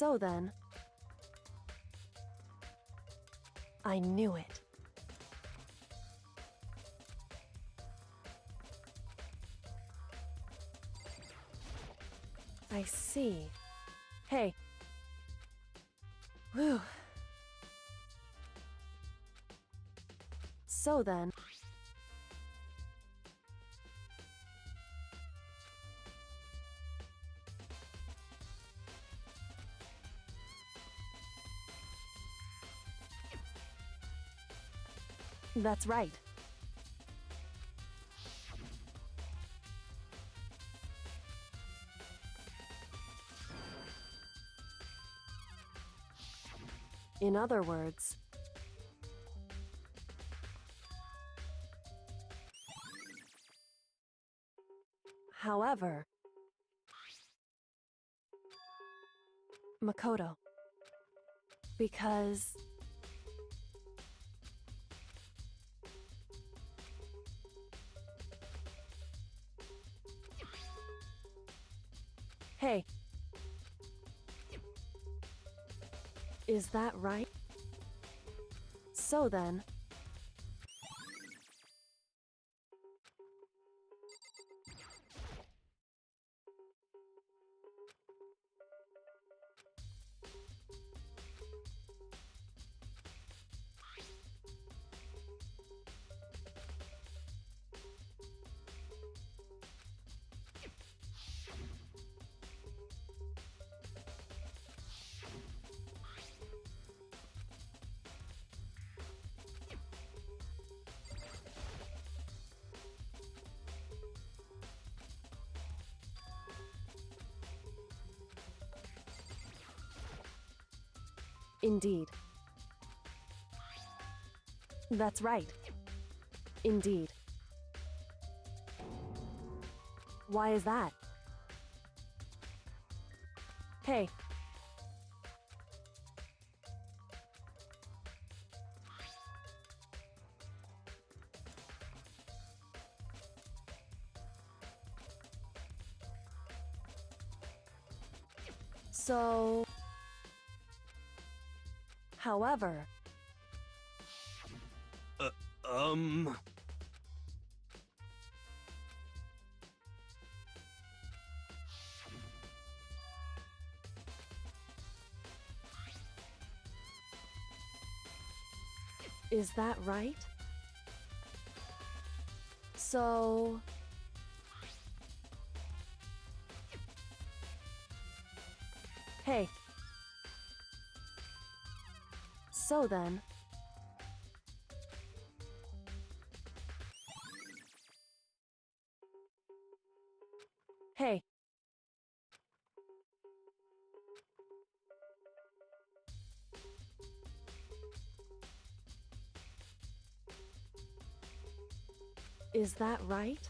So then... I knew it. I see. Hey. Whew. So then... That's right. In other words... However... Makoto. Because... Hey. Is that right? So then... Indeed. That's right. Indeed. Why is that? Hey. So... However... Is that right? So... Hey. So then... Hey. Is that right?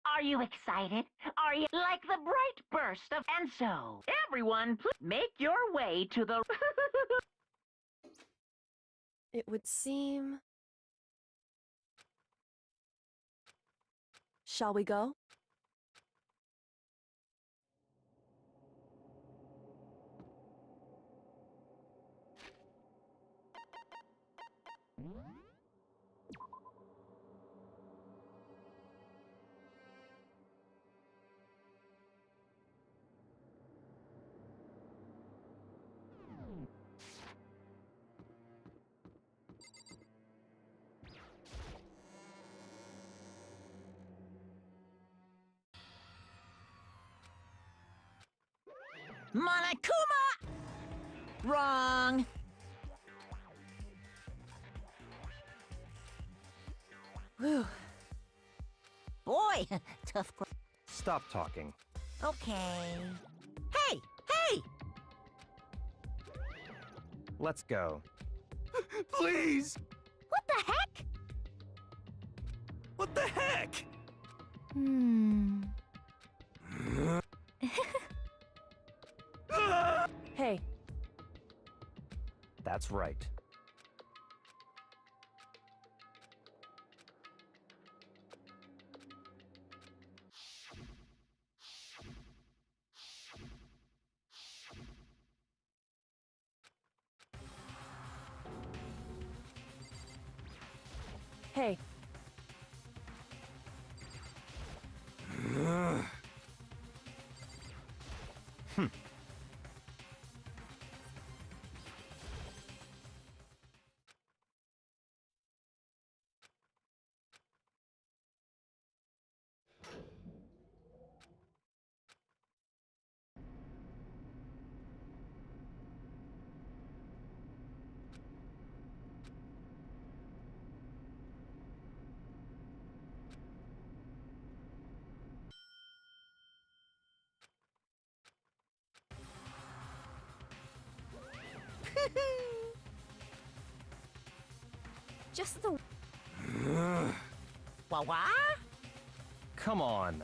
Are you excited? Are you like the bright burst of... And so, everyone, please make your way to the... It would seem... Shall we go? Monokuma! Wrong! Whew. Boy, tough... Stop talking. Okay. Hey! Hey! Let's go. Please! What the heck? What the heck? Hmm... That's right. Hey, just the What? Come on.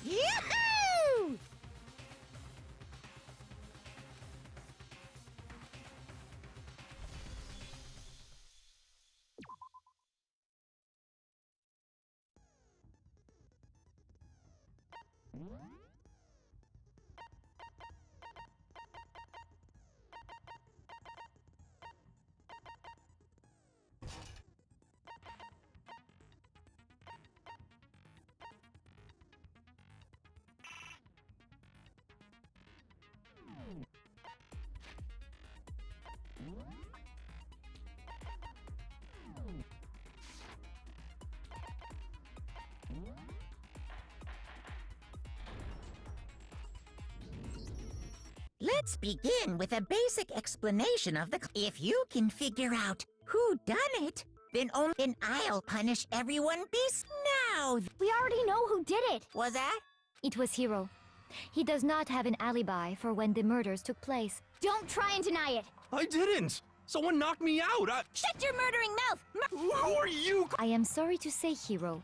Yoo-hoo! Let's begin with a basic explanation of the... If you can figure out who done it, then I'll punish everyone now. We already know who did it. Was that? It was Hiro. He does not have an alibi for when the murders took place. Don't try and deny it. I didn't! Someone knocked me out! Shut your murdering mouth! Who are you? I am sorry to say, Hiro.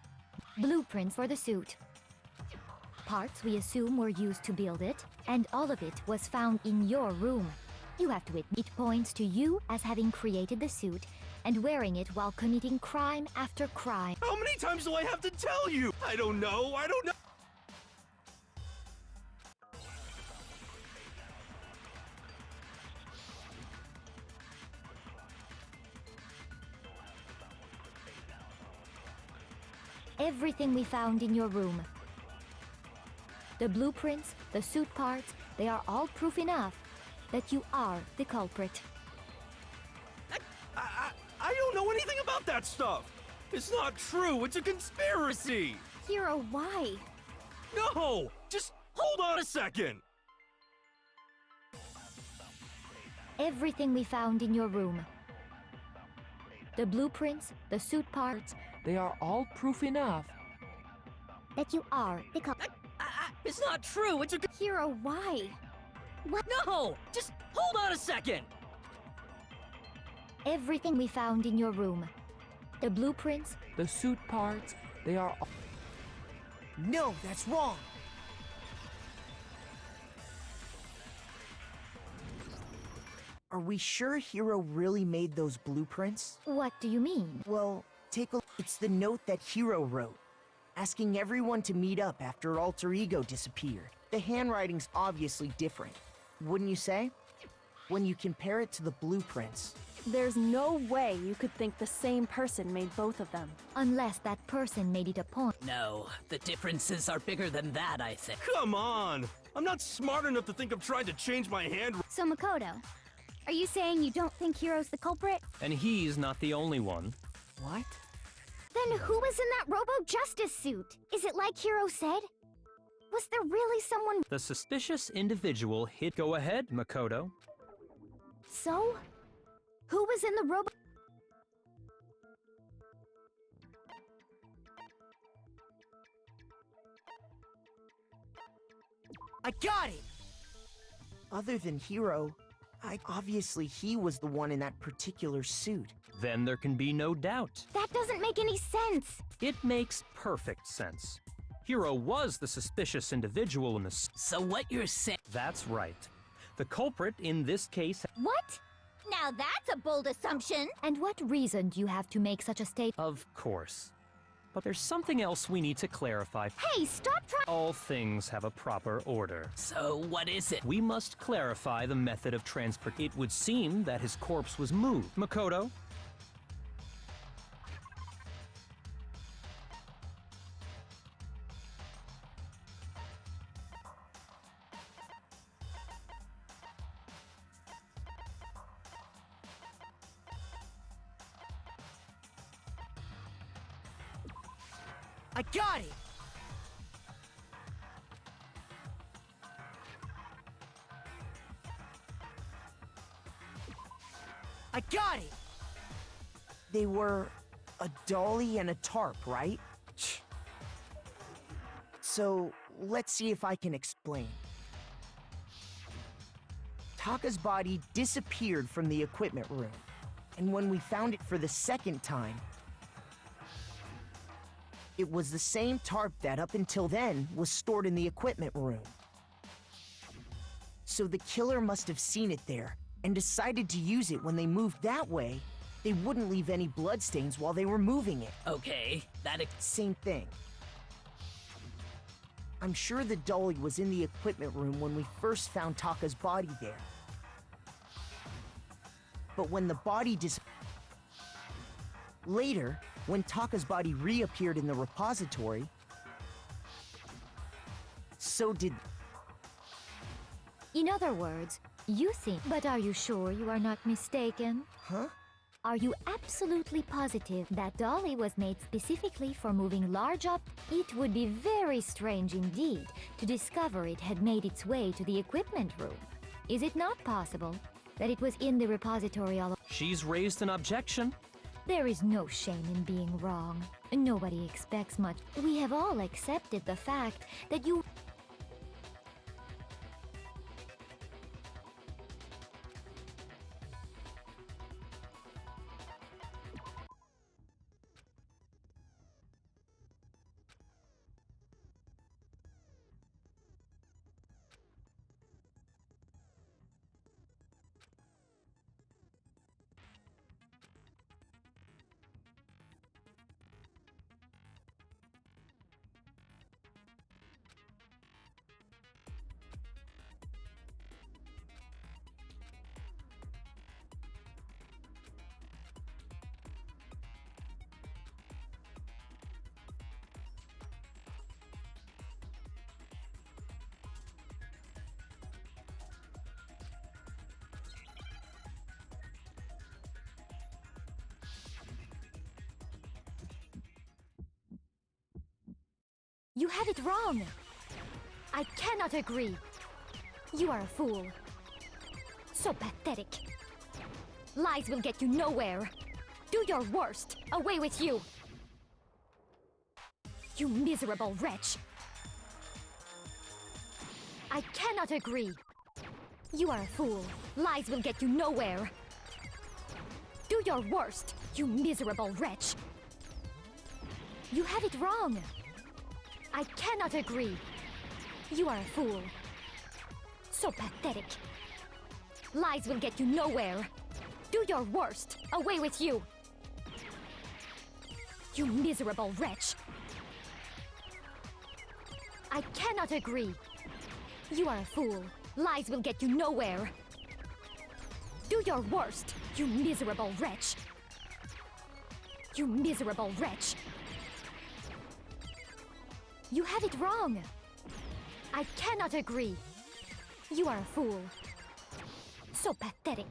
Blueprints for the suit. Parts we assume were used to build it, and all of it was found in your room. You have to admit it points to you as having created the suit and wearing it while committing crime after crime. How many times do I have to tell you? I don't know. Everything we found in your room. The blueprints, the suit parts, they are all proof enough that you are the culprit. I don't know anything about that stuff. It's not true. It's a conspiracy. Hiro, why? No! Just hold on a second. Everything we found in your room. The blueprints, the suit parts, They are all proof enough. that you are the culprit. It's not true. It's a... Hiro, why? No! Just hold on a second! Everything we found in your room. The blueprints, The suit parts, they are all... No, that's wrong. Are we sure Hiro really made those blueprints? what do you mean? Well, take a look. It's the note that Hiro wrote, asking everyone to meet up after Alter Ego disappeared. The handwriting's obviously different, wouldn't you say? When you compare it to the blueprints. There's no way you could think the same person made both of them. Unless that person made it a point. No, the differences are bigger than that, I think. Come on! I'm not smart enough to think of trying to change my hand. So Makoto, are you saying you don't think Hiro's the culprit? And he's not the only one. What? Then who was in that Robo-Justice suit? Is it like Hiro said? Was there really someone... The suspicious individual hit. Go ahead, Makoto. So? Who was in the Robo... I got it! Other than Hiro, obviously he was the one in that particular suit. Then there can be no doubt. That doesn't make any sense! It makes perfect sense. Hiro was the suspicious individual in the So what you're saying... That's right. The culprit in this case... What? Now that's a bold assumption. And what reason do you have to make such a statement? Of course. But there's something else we need to clarify. Hey, stop trying. All things have a proper order. So, what is it? We must clarify the method of transport. It would seem that his corpse was moved. Makoto? I got it! I got it! They were a dolly and a tarp, right? So, let's see if I can explain. Taka's body disappeared from the equipment room, and when we found it for the second time, it was the same tarp that up until then was stored in the equipment room. So the killer must have seen it there and decided to use it when they moved that way. They wouldn't leave any bloodstains while they were moving it. Okay, Same thing. I'm sure the dolly was in the equipment room when we first found Taka's body there. But when the body later, when Taka's body reappeared in the repository, so did... In other words, you think. But are you sure you are not mistaken? Huh? Are you absolutely positive that dolly was made specifically for moving large up? It would be very strange indeed to discover it had made its way to the equipment room. Is it not possible that it was in the repository all... She's raised an objection. There is no shame in being wrong. Nobody expects much. We have all accepted the fact that you... You have it wrong! I cannot agree! You are a fool. So pathetic. Lies will get you nowhere. Do your worst! Away with you! You miserable wretch! I cannot agree! You are a fool. Lies will get you nowhere. Do your worst, you miserable wretch! You have it wrong! I cannot agree. You are a fool. So pathetic. Lies will get you nowhere. Do your worst. Away with you. You miserable wretch. I cannot agree. You are a fool. Lies will get you nowhere. Do your worst, you miserable wretch. You miserable wretch. You have it wrong. I cannot agree. You are a fool. So pathetic.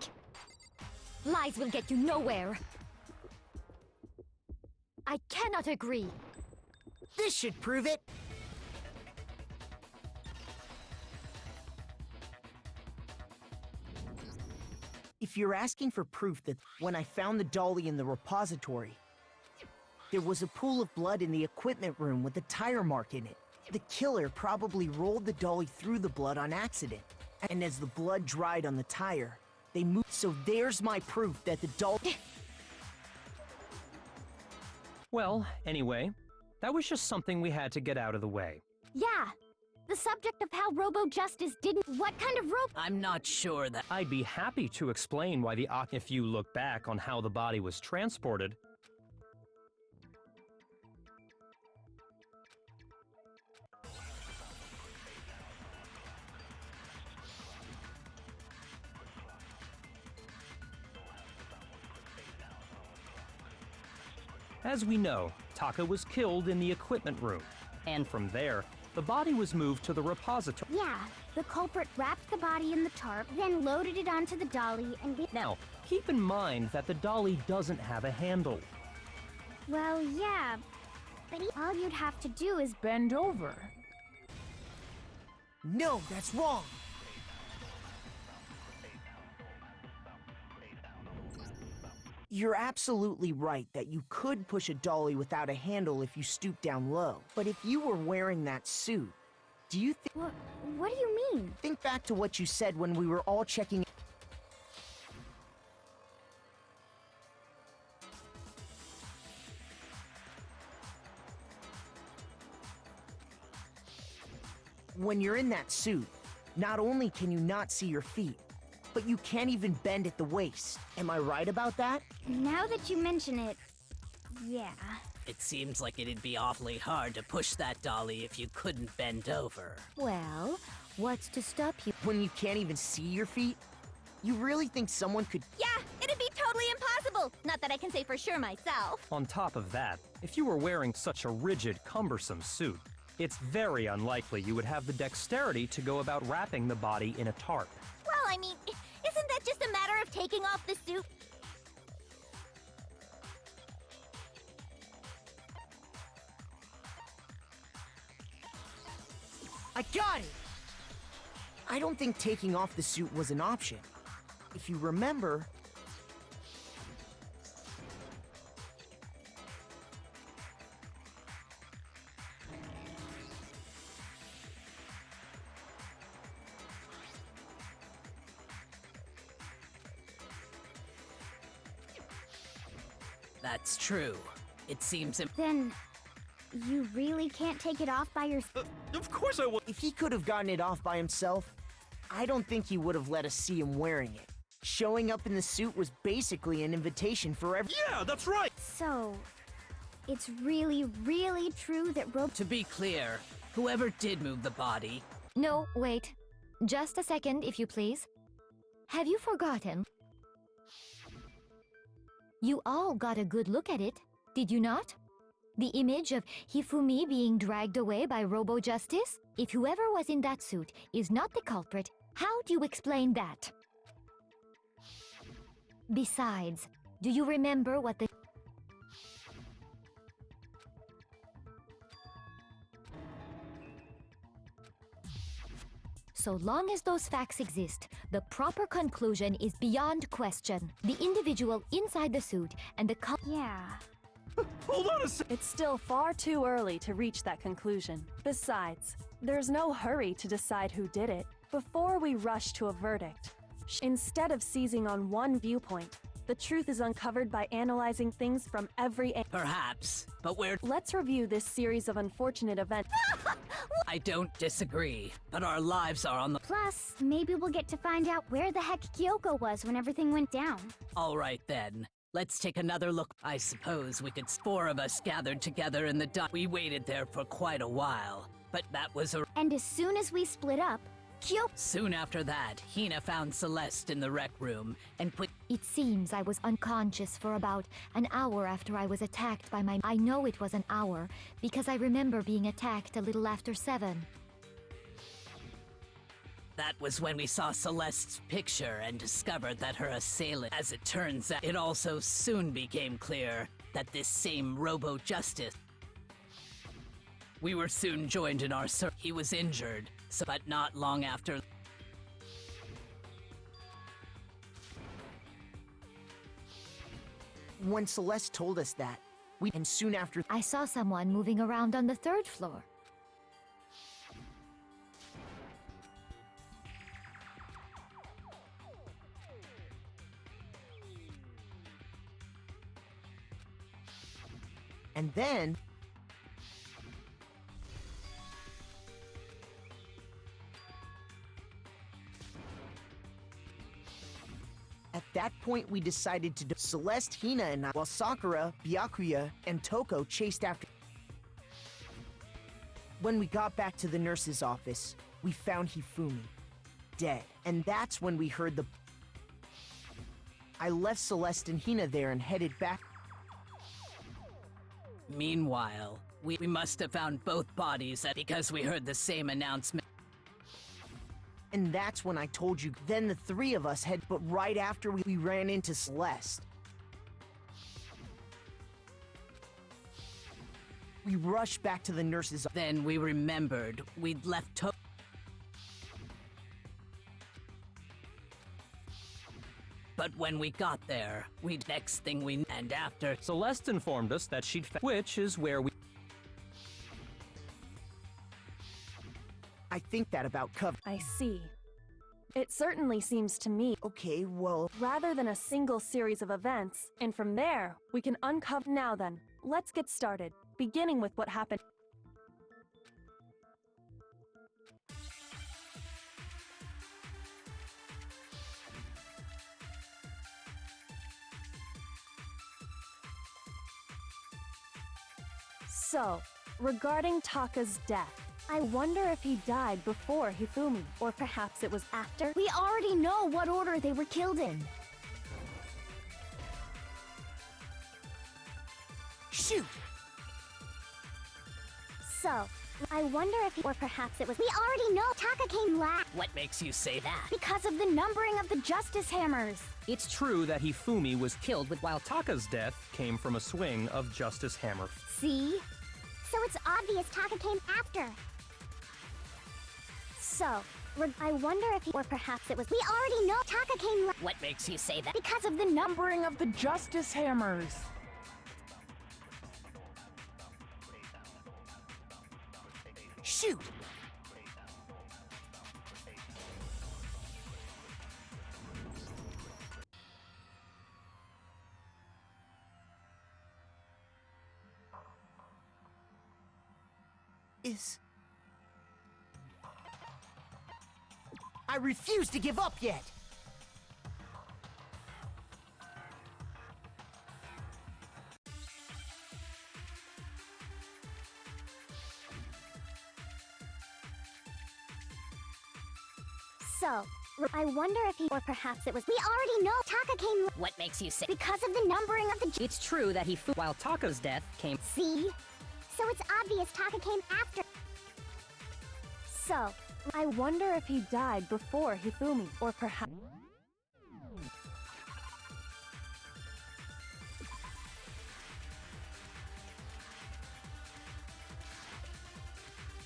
Lies will get you nowhere. I cannot agree. This should prove it. If you're asking for proof that when I found the dolly in the repository, there was a pool of blood in the equipment room with a tire mark in it. The killer probably rolled the dolly through the blood on accident. And as the blood dried on the tire, they moved. So there's my proof that the dolly... Well, anyway, that was just something we had to get out of the way. Yeah, the subject of how Robo Justice didn't. What kind of rope? I'm not sure that. I'd be happy to explain why if you look back on how the body was transported. As we know, Taka was killed in the equipment room, and from there, the body was moved to the repository. Yeah, the culprit wrapped the body in the tarp, then loaded it onto the dolly and... Now, keep in mind that the dolly doesn't have a handle. Well, yeah, but all you'd have to do is... Bend over. No, that's wrong. You're absolutely right that you could push a dolly without a handle if you stoop down low. But if you were wearing that suit, do you think... What do you mean? Think back to what you said when we were all checking... When you're in that suit, not only can you not see your feet, but you can't even bend at the waist. Am I right about that? Now that you mention it, yeah. It seems like it'd be awfully hard to push that dolly if you couldn't bend over. Well, what's to stop you? When you can't even see your feet? You really think someone could... Yeah, it'd be totally impossible. Not that I can say for sure myself. On top of that, if you were wearing such a rigid, cumbersome suit, it's very unlikely you would have the dexterity to go about wrapping the body in a tarp. Well, I mean, isn't that just a matter of taking off the suit? I got it! I don't think taking off the suit was an option. If you remember... That's true. It seems Then, you really can't take it off by yourself? Of course I will. If he could have gotten it off by himself, I don't think he would have let us see him wearing it. Showing up in the suit was basically an invitation for every... Yeah, that's right. So, it's really, really true that To be clear, whoever did move the body... No, wait. Just a second, if you please. Have you forgotten? You all got a good look at it, did you not? The image of Hifumi being dragged away by Robo Justice? If whoever was in that suit is not the culprit, how do you explain that? Besides, do you remember what the... So long as those facts exist, the proper conclusion is beyond question. The individual inside the suit and the Yeah. Hold on a sec. It's still far too early to reach that conclusion. Besides, there's no hurry to decide who did it before we rush to a verdict. Instead of seizing on one viewpoint, the truth is uncovered by analyzing things from every angle. Perhaps, but Let's review this series of unfortunate events. I don't disagree, but our lives are on the... Plus, maybe we'll get to find out where the heck Kyoko was when everything went down. All right then. Let's take another look. I suppose we could... 4 of us gathered together in the We waited there for quite a while, but that was a... And as soon as we split up, Kyoko... Soon after that, Hina found Celeste in the rec room and put... It seems I was unconscious for about an hour after I was attacked by my... I know it was an hour, because I remember being attacked a little after 7. That was when we saw Celeste's picture and discovered that her assailant... As it turns out, it also soon became clear that this same Robo Justice... We were soon joined in our search. He was injured, but not long after... When Celeste told us that, and soon after... I saw someone moving around on the 3rd floor. And then... that point, we decided to Celeste, Hina, and I, while Sakura, Byakuya, and Toko chased after. When we got back to the nurse's office, we found Hifumi dead, and that's when we heard the. I left Celeste and Hina there and headed back. Meanwhile, we must have found both bodies because we heard the same announcement. And that's when I told you. Then the three of us had, but right after we ran into Celeste. We rushed back to the nurse's. Then we remembered we'd left But when we got there, next thing we and after Celeste informed us that she'd which is where we. I think that about covered. I see. It certainly seems to me. Okay, well. Rather than a single series of events, and from there, we can uncover. Now then, let's get started, beginning with what happened. So, regarding Taka's death, I wonder if he died before Hifumi, or perhaps it was after? We already know what order they were killed in. Shoot! So, I wonder if or perhaps it was. We already know Taka came last. What makes you say that? Because of the numbering of the Justice Hammers. It's true that Hifumi was killed while Taka's death came from a swing of Justice Hammer. See? So it's obvious Taka came after. So, I wonder if or perhaps it was. We already know Taka came last. What makes you say that? Because of the numbering of the Justice Hammers. Shoot! I refuse to give up yet! So, I wonder if he or perhaps it was. We already know Taka came last. What makes you say? Because of the numbering of the. It's true that while Taka's death came. See? So it's obvious Taka came after. So, I wonder if he died before Hifumi, or perhaps...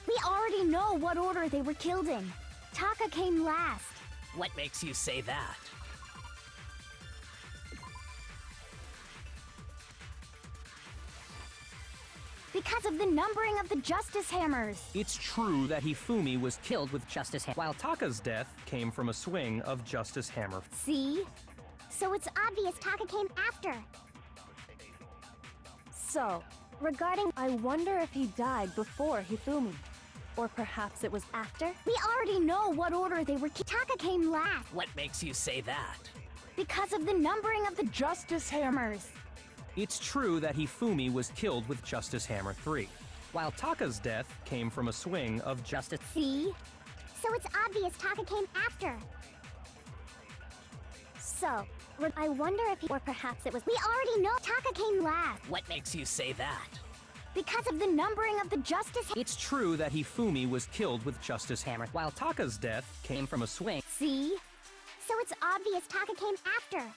We already know what order they were killed in. Taka came last. What makes you say that? Because of the numbering of the Justice Hammers. It's true that Hifumi was killed with Justice Hammer, while Taka's death came from a swing of Justice Hammer. See? So it's obvious Taka came after. So, regarding... I wonder if he died before Hifumi, or perhaps it was after? We already know what order they were Taka came last. What makes you say that? Because of the numbering of the Justice Hammers. It's true that Hifumi was killed with Justice Hammer 3, while Taka's death came from a swing of Justice... See? So it's obvious Taka came after. So, I wonder if or perhaps it was. We already know Taka came last. What makes you say that? Because of the numbering of the Justice... It's true that Hifumi was killed with Justice Hammer, while Taka's death came from a swing... See? So it's obvious Taka came after.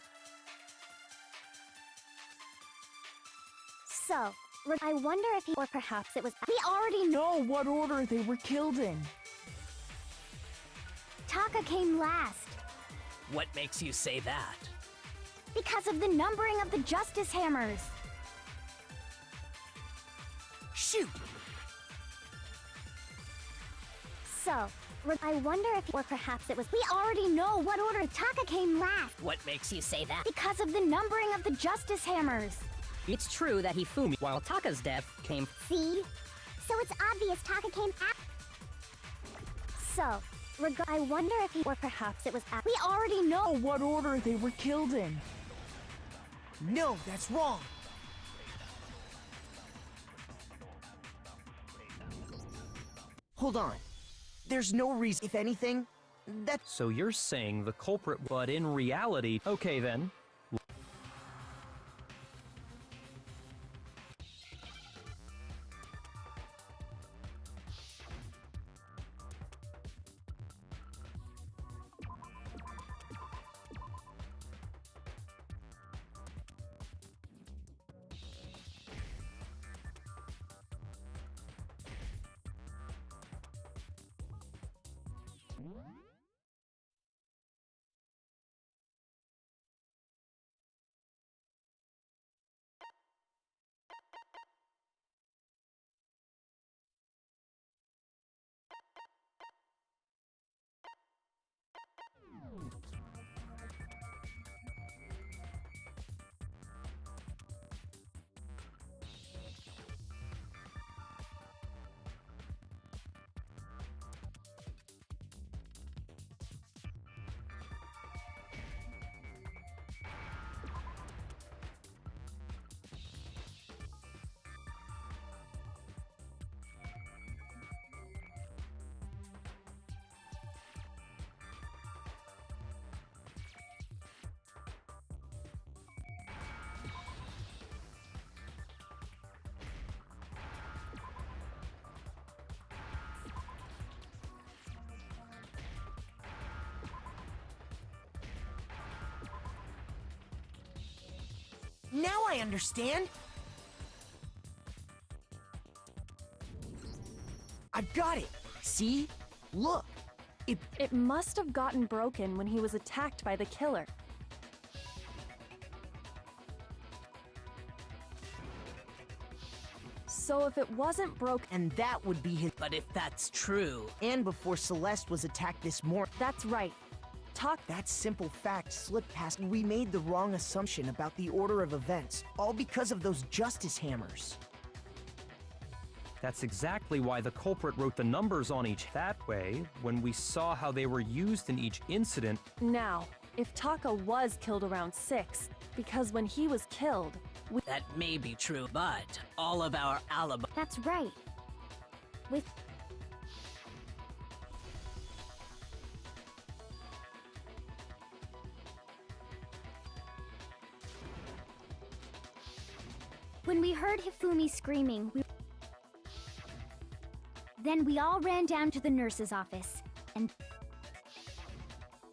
So, I wonder if he or perhaps it was. We already know what order they were killed in. Taka came last. What makes you say that? Because of the numbering of the Justice Hammers. Shoot! So, I wonder if or perhaps it was. We already know what order Taka came last. What makes you say that? Because of the numbering of the Justice Hammers. It's true that Hifumi, while Taka's death came... See? So it's obvious Taka came after. So, I wonder if he, or perhaps it was. We already know. What order they were killed in? No, that's wrong. Hold on. There's no reason, if anything, that. So you're saying the culprit, but in reality... Okay then. Now I understand. I've got it. See? Look. It must have gotten broken when he was attacked by the killer. So if it wasn't broken... And that would be his... But if that's true... And before Celeste was attacked this morning... That's right. That simple fact slipped past. We made the wrong assumption about the order of events, all because of those justice hammers. That's exactly why the culprit wrote the numbers on each. That way, when we saw how they were used in each incident... Now, if Taka was killed around 6, because when he was killed... That may be true, but all of our alibi... That's right. With... When we heard Hifumi screaming, then we all ran down to the nurse's office, and...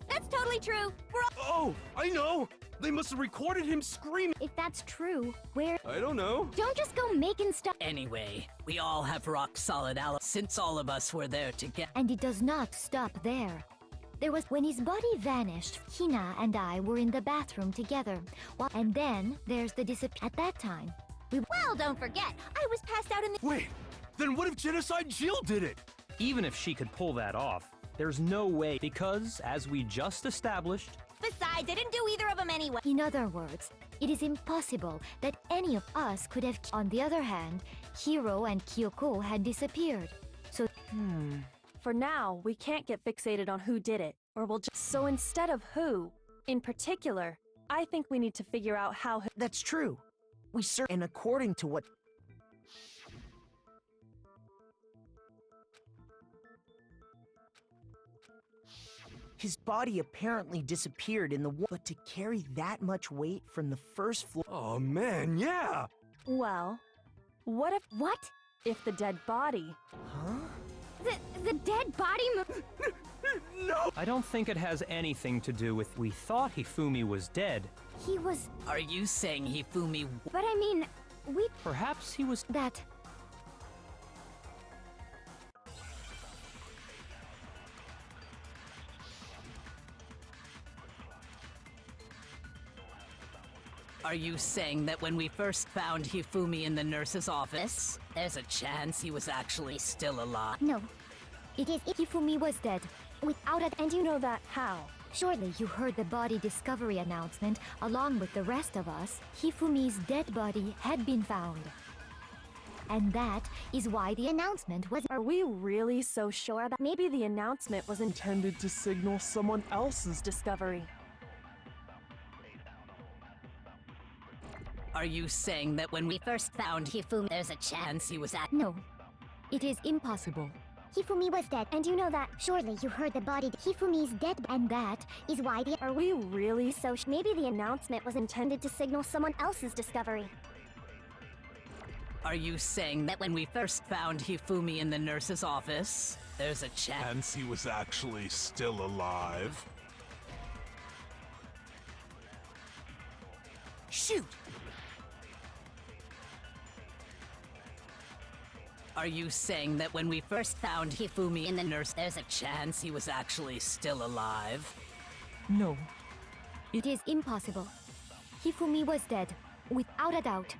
That's totally true. We're all... Oh, I know! They must have recorded him screaming. If that's true, where... I don't know. Don't just go making stuff... Anyway, we all have rock-solid alibi since all of us were there together. And it does not stop there. There was when his body vanished, Hina and I were in the bathroom together. And then there's the disappearance. At that time, Well, don't forget, I was passed out in the... Wait, then what if Genocide Jill did it? Even if she could pull that off, there's no way, because, as we just established... Besides, I didn't do either of them anyway. in other words, it is impossible that any of us could have... On the other hand, Hiro and Kyoko had disappeared. So... For now, we can't get fixated on who did it, or we'll just... So instead of who, in particular, I think we need to figure out how... That's true. And according to what... His body apparently disappeared in the but to carry that much weight from the first floor... Oh man, yeah! Well, what if... What? If the dead body... Huh? The dead body No! I don't think it has anything to do with we thought Hifumi was dead. He was... Are you saying Hifumi... But I mean, we... Perhaps he was... that... Are you saying that when we first found Hifumi in the nurse's office, there's a chance he was actually still alive? No. It is... Hifumi was dead. Without a... And you know that how? Surely you heard the body discovery announcement along with the rest of us. Hifumi's dead body had been found. And that is why the announcement was. Are we really so sure about? Maybe the announcement was Intended to signal someone else's discovery. Are you saying that when we first found Hifumi, there's a chance he was at? No, it is impossible. Hifumi was dead, and you know that. Surely you heard the body. Hifumi's dead, And that is why the. Are we really so maybe the announcement was intended to signal someone else's discovery. Are you saying that when we first found Hifumi in the nurse's office, there's a chance he was actually still alive? Shoot! Are you saying that when we first found Hifumi in the nurse, there's a chance he was actually still alive? No. It is impossible. Hifumi was dead, without a doubt.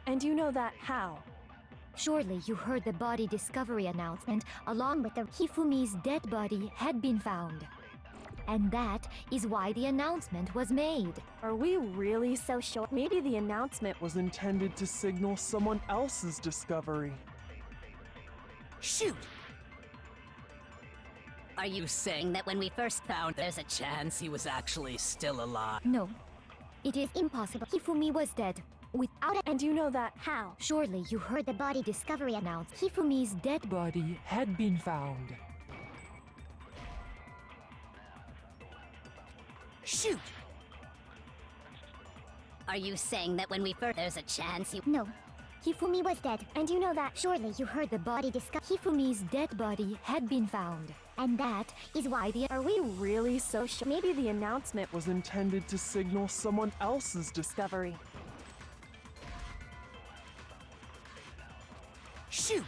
And you know that how? Surely you heard the body discovery announcement along with the Hifumi's dead body had been found. And that is why the announcement was made. Are we really so sure? Maybe the announcement Was intended to signal someone else's discovery. Shoot! Are you saying that when we first found, there's a chance he was actually still alive? No, it is impossible. Hifumi was dead, without a. And you know that how? Surely you heard the body discovery announced. Hifumi's dead Body had been found. Shoot! Are you saying that when we first there's a chance he No. Hifumi was dead, And you know that surely you heard the body discuss. Hifumi's dead body had been found. And that is why the. Are we really so sure? Maybe the announcement Was intended to signal someone else's discovery. Shoot!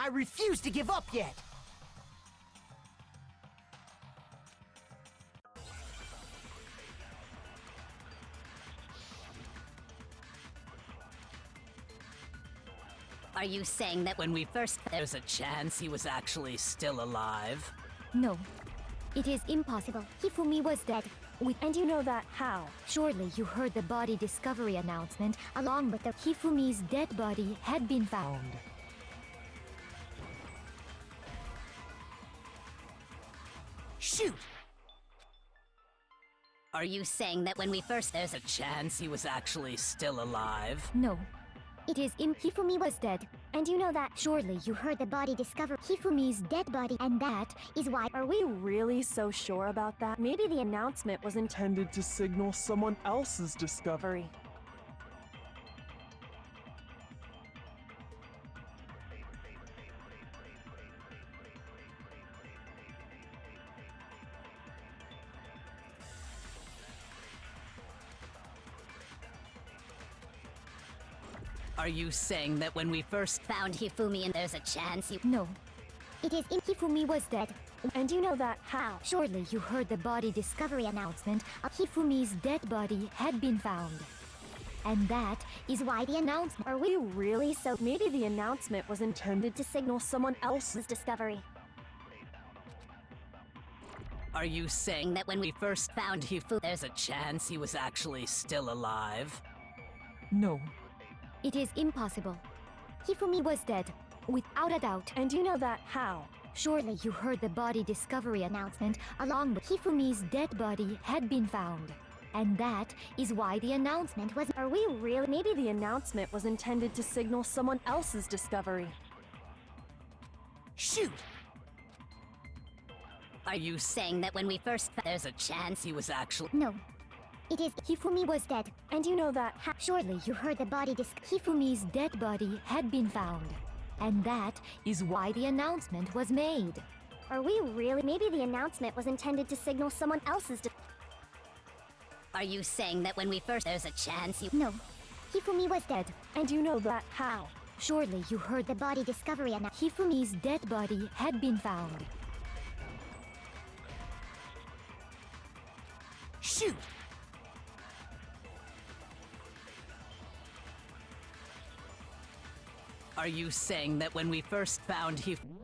I refuse to give up yet! Are you saying that when we first, there's a chance he was actually still alive? No, it is impossible. Hifumi was dead. And you know that how? Surely you heard the body discovery announcement along with the Hifumi's dead body had been found. Shoot! Are you saying that when we first, there's a chance he was actually still alive? No, it is Hifumi was dead. and you know that. Surely you heard the body discover Hifumi's dead body, and that is why. Are we really so sure about that? Maybe the announcement was Intended to signal someone else's discovery. Are you saying that when we first found Hifumi and there's a chance he. No, it is Hifumi was dead. And you know that how? Surely you heard the body discovery announcement of Hifumi's dead body had been found. And that is why the announcement. Are we really so? Maybe the announcement was intended to signal someone else's discovery. Are you saying that when we first found Hifumi, there's a chance he was actually still alive? No. It is impossible. Hifumi was dead, without a doubt. And you know that how? Surely you heard the body discovery announcement along with Hifumi's dead body had been found. And that is why the announcement was. Are we really? Maybe the announcement was intended to signal someone else's discovery. Shoot! Are you saying that when we first there's a chance he was actually. No. It is Hifumi was dead. And you know that how? Surely you heard the body Hifumi's dead body had been found. And that is why the announcement was made. Are we really? Maybe the announcement was intended to signal someone else's. Are you saying that when we first there's a chance he. No. Hifumi was dead. And you know that how? Surely you heard the body discovery announcement. Hifumi's dead body had been found. Shoot! Are you saying that when we first found Hifumi?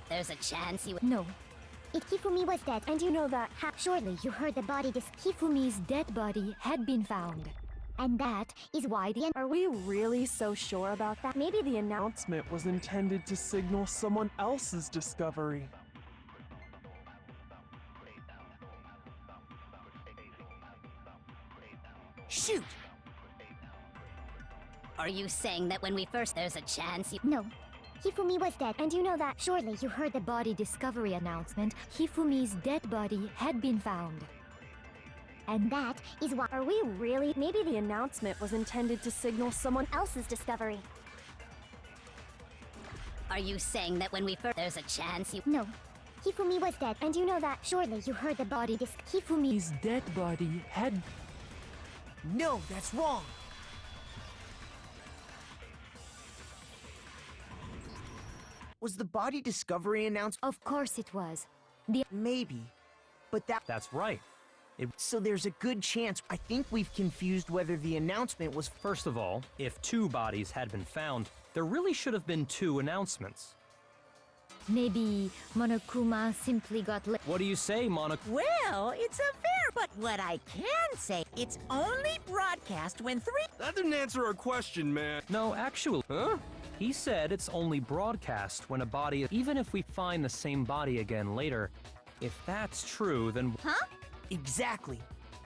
There's a chance he No. Hifumi was dead. And you know that Surely you heard the body Hifumi's dead body had been found. and that is why the Are we really so sure about that? Maybe the Announcement was intended to signal someone else's discovery. Shoot! Are you saying that when we first there's a chance he No. Hifumi was dead. And you know that Surely you heard the body discovery announcement. Hifumi's dead body had been found. And that is why Are we really? Maybe the announcement was intended to signal someone else's discovery. Are you saying that when we first there's a chance he No. Hifumi was dead. And you know that Surely you heard the body Hifumi's dead body had... No, that's wrong! Was the body discovery announced? Of course it was. Maybe. But That's right. so there's a good chance. I think we've confused whether the announcement was First of all, if 2 bodies had been found, there really should have been 2 announcements. Maybe Monokuma simply got What do you say, Monaco? Well, it's a fair, but what I can say, it's only broadcast when 3. That didn't answer our question, man. No, actually, Huh? he said it's only broadcast when a body, even if we find the same body again later. If that's true, then exactly.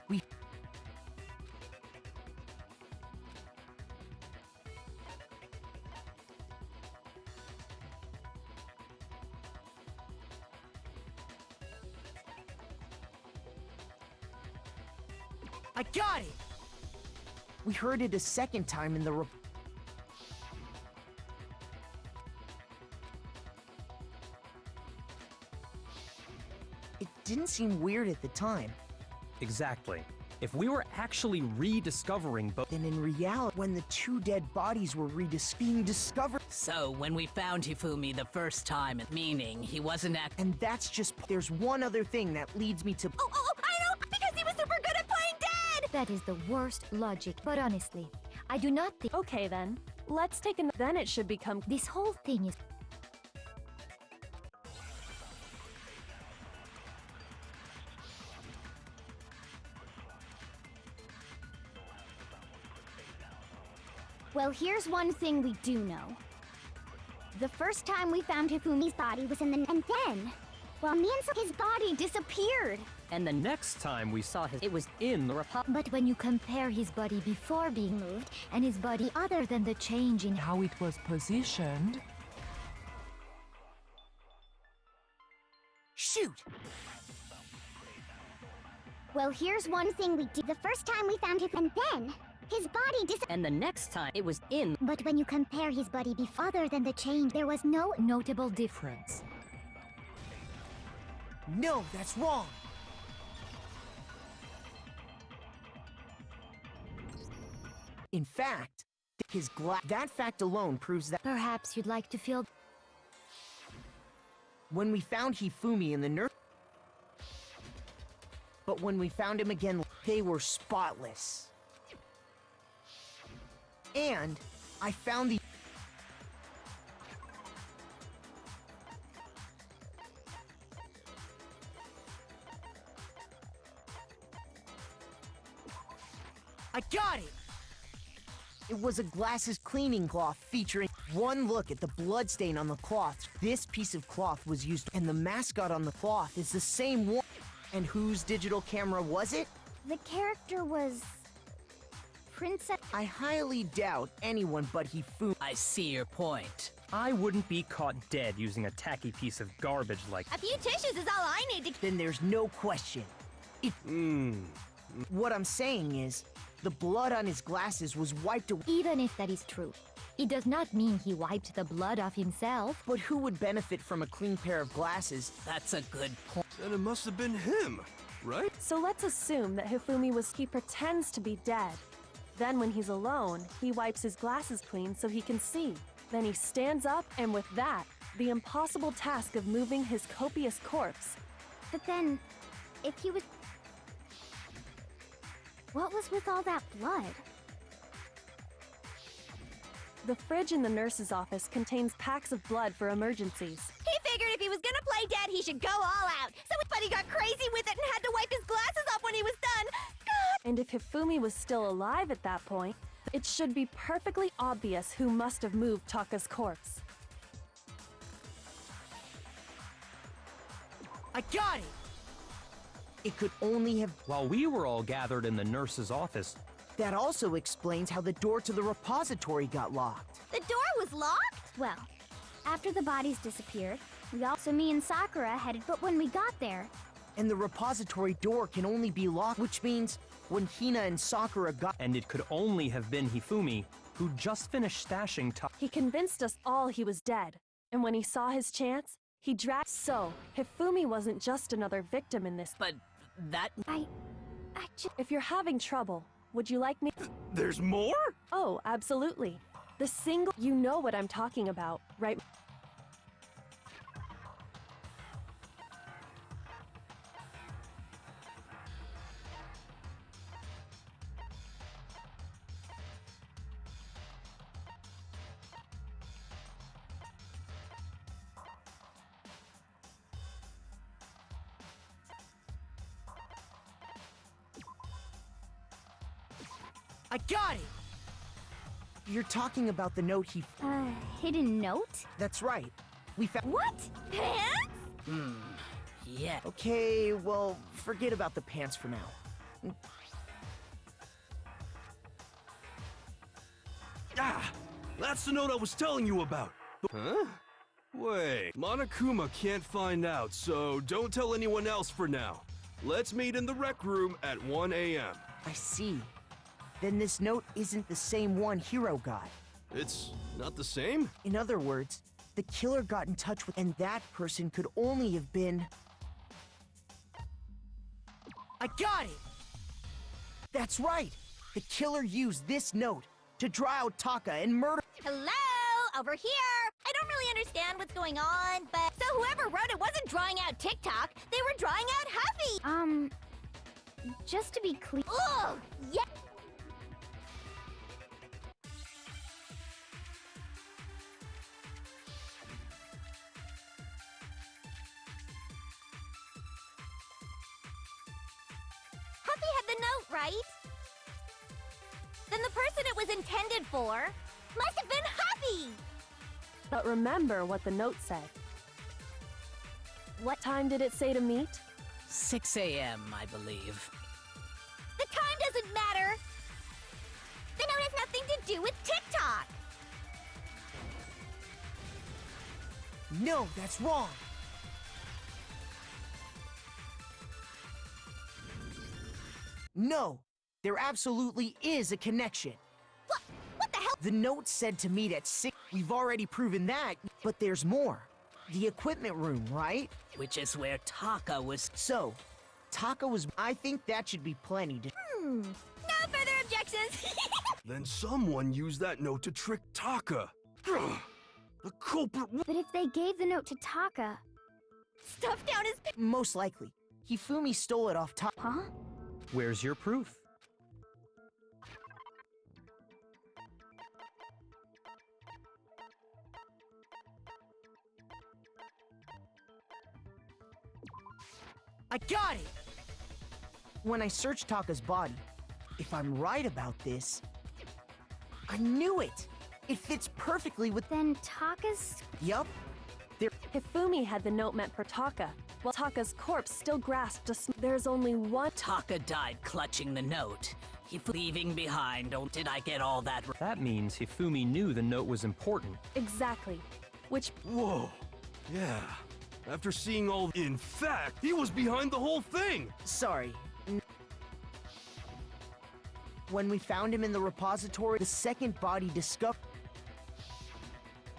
We I got it! We heard it a second time in the It didn't seem weird at the time. exactly. If we were actually rediscovering both, Then in reality, when the 2 dead bodies were being discovered, So when we found Hifumi the first time, meaning he wasn't and that's just, there's one other thing that leads me to, I know! Because he was super good at playing dead! That is the worst logic. But honestly, I do not think Okay then. Let's take an then it should become this whole thing is... Well, here's one thing we do know. The first time we found Hifumi's body was in the... And then, well, his body disappeared. and the next time we saw it was in the Republic. But when you compare his body before being moved and his body other than the change in How it was positioned. shoot! Well, here's one thing we do. The first time we found him, and then his body disappeared. And the next time it was in. But when you compare his body other than the change, there was no... notable difference. No, that's wrong! In fact, that fact alone proves that Perhaps you'd like to feel... when we found Hifumi in the nurse, but when we found him again, they were spotless. And I found the... I got it! It was a glasses cleaning cloth featuring one look at the bloodstain on the cloth. This piece of cloth was used, and the mascot on the cloth is the same one. And whose digital camera was it? The character was... Princess... I highly doubt anyone but Hifumi. I see your point. I wouldn't be caught dead using a tacky piece of garbage like A few tissues is all I need to... Then there's no question. What I'm saying is, the blood on his glasses was wiped away. Even if that is true, it does not mean he wiped the blood off himself. But who would benefit from a clean pair of glasses? That's a good point. Then it must have been him, right? So let's assume that he pretends to be dead. Then when he's alone, he wipes his glasses clean so he can see. Then he stands up, and with that, the impossible task of moving his copious corpse. But then, if he was... What was with all that blood? The fridge in the nurse's office contains packs of blood for emergencies. He figured if he was gonna play dead, he should go all out. But he got crazy with it and had to wipe his glasses off when he was done. God. And if Hifumi was still alive at that point, it should be perfectly obvious who must have moved Taka's corpse. I got it! It could only have... While we were all gathered in the nurse's office, That also explains how the door to the repository got locked. The door was locked? Well, after the bodies disappeared, me and Sakura headed, but when we got there... And the repository door can only be locked, which means when Hina and Sakura got... and it could only have been Hifumi, who just finished stashing Taka. He convinced us all he was dead, and when he saw his chance, he dragged... So, Hifumi wasn't just another victim in this... But that... If you're having trouble, would you like me... There's more? Oh, absolutely. The single... You know what I'm talking about, right? I got it! You're talking about the note he... hidden note? That's right. We found... What? Pants? Yeah. Okay, well, forget about the pants for now. Ah! That's the note I was telling you about! Huh? Wait, Monokuma can't find out, so don't tell anyone else for now. Let's meet in the rec room at 1 a.m. I see. Then this note isn't the same one Hiro got. It's not the same? In other words, the killer got in touch with... And that person could only have been... I got it! That's right! The killer used this note to draw out Taka and murder... Hello? Over here? I don't really understand what's going on, but... So whoever wrote it wasn't drawing out TikTok, they were drawing out Huffy! Just to be clear... Ugh! Yeah! Huffy had the note, right? Then the person it was intended for must have been Huffy! But remember what the note said. What time did it say to meet? 6 a.m., I believe. The time doesn't matter! The note has nothing to do with TikTok! No, that's wrong! No, there absolutely is a connection. What the hell? The note said to meet at 6. We've already proven that, but there's more. The equipment room, right? Which is where Taka was... So, Taka was... I think that should be plenty to... No further objections! Then someone used that note to trick Taka. Ugh, the culprit... But if they gave the note to Taka... Stuffed down his... Most likely. Hifumi stole it off Taka. Huh? Where's your proof? I got it! When I searched Taka's body, if I'm right about this, I knew it! It fits perfectly with... Then Taka's... Yup. Hifumi had the note meant for Taka, while Taka's corpse still grasped there's only one. Taka died clutching the note. Leaving behind, did I get all that? That means Hifumi knew the note was important. Exactly. Which. Whoa. Yeah. After seeing all. In fact, he was behind the whole thing! Sorry. When we found him in the repository, the second body discovered...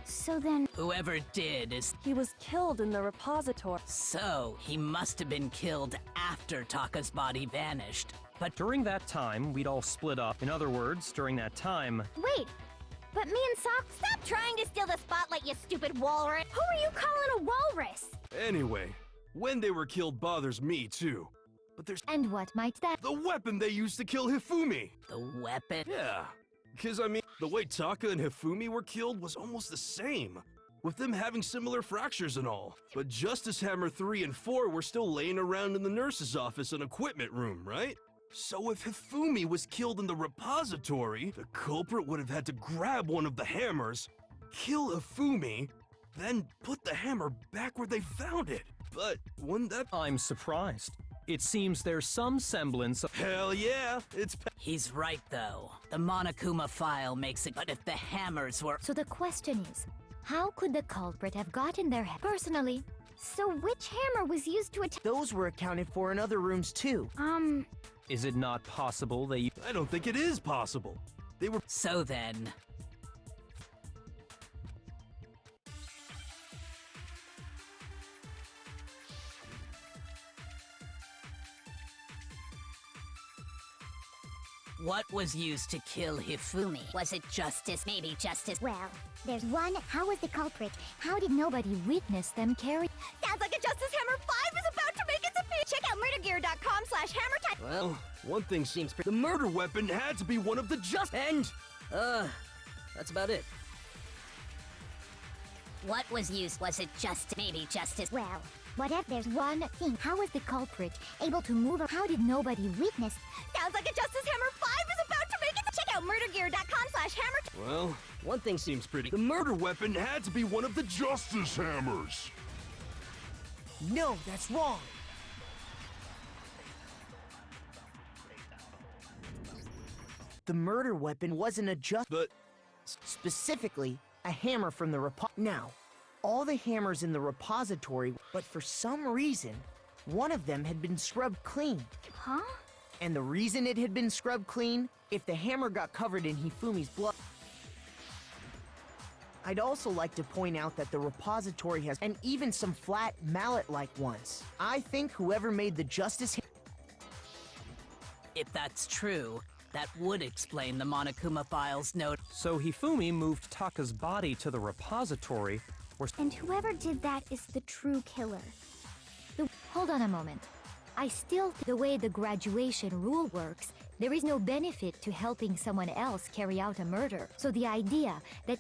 So then... Whoever did is... He was killed in the repository. So, he must have been killed after Taka's body vanished. But during that time, we'd all split up. In other words, during that time... Wait! But me and Sok... Stop trying to steal the spotlight, you stupid walrus! Who are you calling a walrus? Anyway, when they were killed bothers me too. But there's And what might that? the weapon they used to kill Hifumi! The weapon? Yeah. Because, I mean, the way Taka and Hifumi were killed was almost the same, with them having similar fractures and all. But Justice Hammer 3 and 4 were still laying around in the nurse's office and equipment room, right? So if Hifumi was killed in the repository, the culprit would have had to grab one of the hammers, kill Hifumi, then put the hammer back where they found it. But wouldn't that... I'm surprised. It seems there's some semblance of... Hell yeah, it's... He's right, though. The Monokuma file makes it, but if the hammers were... So the question is, how could the culprit have gotten there personally? So which hammer was used to attack? Those were accounted for in other rooms too. Is it not possible they... I don't think it is possible. They were... So then... What was used to kill Hifumi? Was it justice? Maybe justice. Well, there's one. How was the culprit? How did Nobody witnessed them carry... Sounds like a Justice Hammer 5 is about to make its appearance! Check out murdergear.com/hammertime! Well, one thing seems pretty... The murder weapon had to be one of the That's about it. What was used? Was it just maybe justice? Well, whatever. There's one thing. How was the culprit able to move? How did nobody witness? Sounds like a Justice Hammer 5 is about to make it. Check out murdergear.com/hammertime! Well, one thing seems pretty... The murder weapon had to be one of the Justice Hammers! No, that's wrong. The murder weapon wasn't a But... Specifically, a hammer from the Now, all the hammers in the repository, but for some reason, one of them had been scrubbed clean. Huh? And the reason it had been scrubbed clean, if the hammer got covered in Hifumi's blood. I'd also like to point out that the repository has, and even some flat mallet-like ones. I think whoever made the Justice... If that's true, that would explain the Monokuma file's note. So Hifumi moved Taka's body to the repository, where... And whoever did that is the true killer. Hold on a moment. I still the way the graduation rule works, there is no benefit to helping someone else carry out a murder. So the idea that...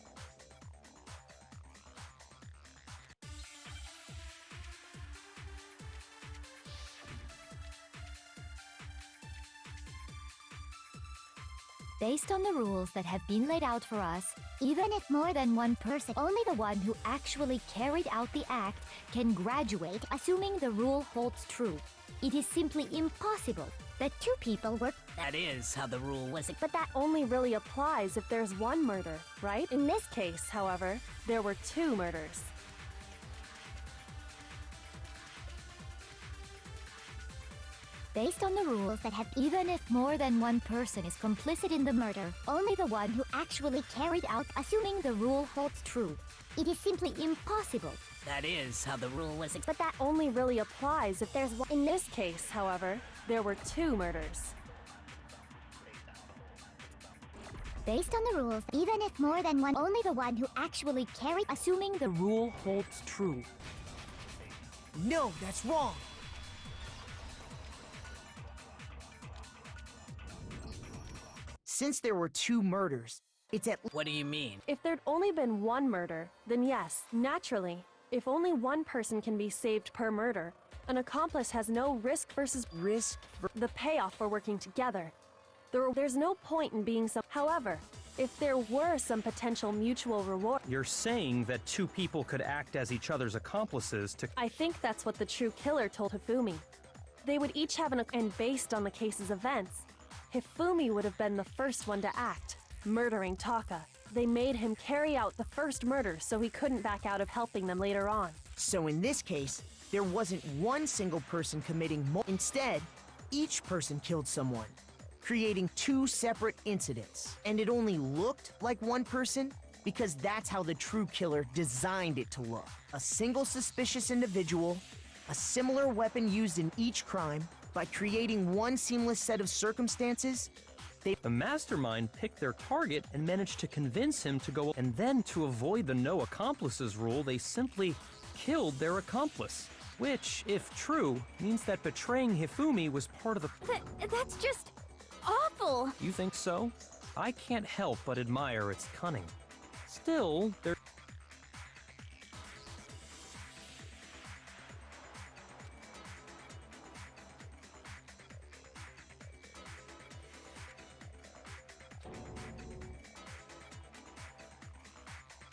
Based on the rules that have been laid out for us, even if more than one person, only the one who actually carried out the act can graduate, assuming the rule holds true. It is simply impossible that two people were... That is how the rule was... But that only really applies if there's one murder, right? In this case, however, there were two murders. Based on the rules that have, even if more than one person is complicit in the murder, only the one who actually carried out, assuming the rule holds true. It is simply impossible. That is how the rule was... But that only really applies if there's one. In this case, however, there were two murders. Based on the rules, even if more than one, only the one who actually carried, assuming the Rule holds true. No, that's wrong. Since there were two murders, it's at... What do you mean? If there'd only been one murder, then yes, naturally, if only one person can be saved per murder, an accomplice has no risk versus the payoff for working together. There's no point in being some... However, If there were some potential mutual reward, You're saying that two people could act as each other's accomplices to... I think that's what the true killer told Hifumi. They would each have and based on the case's events, Hifumi would have been the first one to act, murdering Taka. They made him carry out the first murder so he couldn't back out of helping them later on. So in this case, there wasn't one single person committing more. Instead, each person killed someone, creating two separate incidents. And it only looked like one person because that's how the true killer designed it to look. A single suspicious individual, a similar weapon used in each crime. By creating one seamless set of circumstances, The mastermind picked their target and managed to convince him to go, and then to avoid the no accomplices rule, they simply killed their accomplice. Which, if true, means that betraying Hifumi was part of the... That's just awful. You think so? I can't help but admire its cunning. Still, there...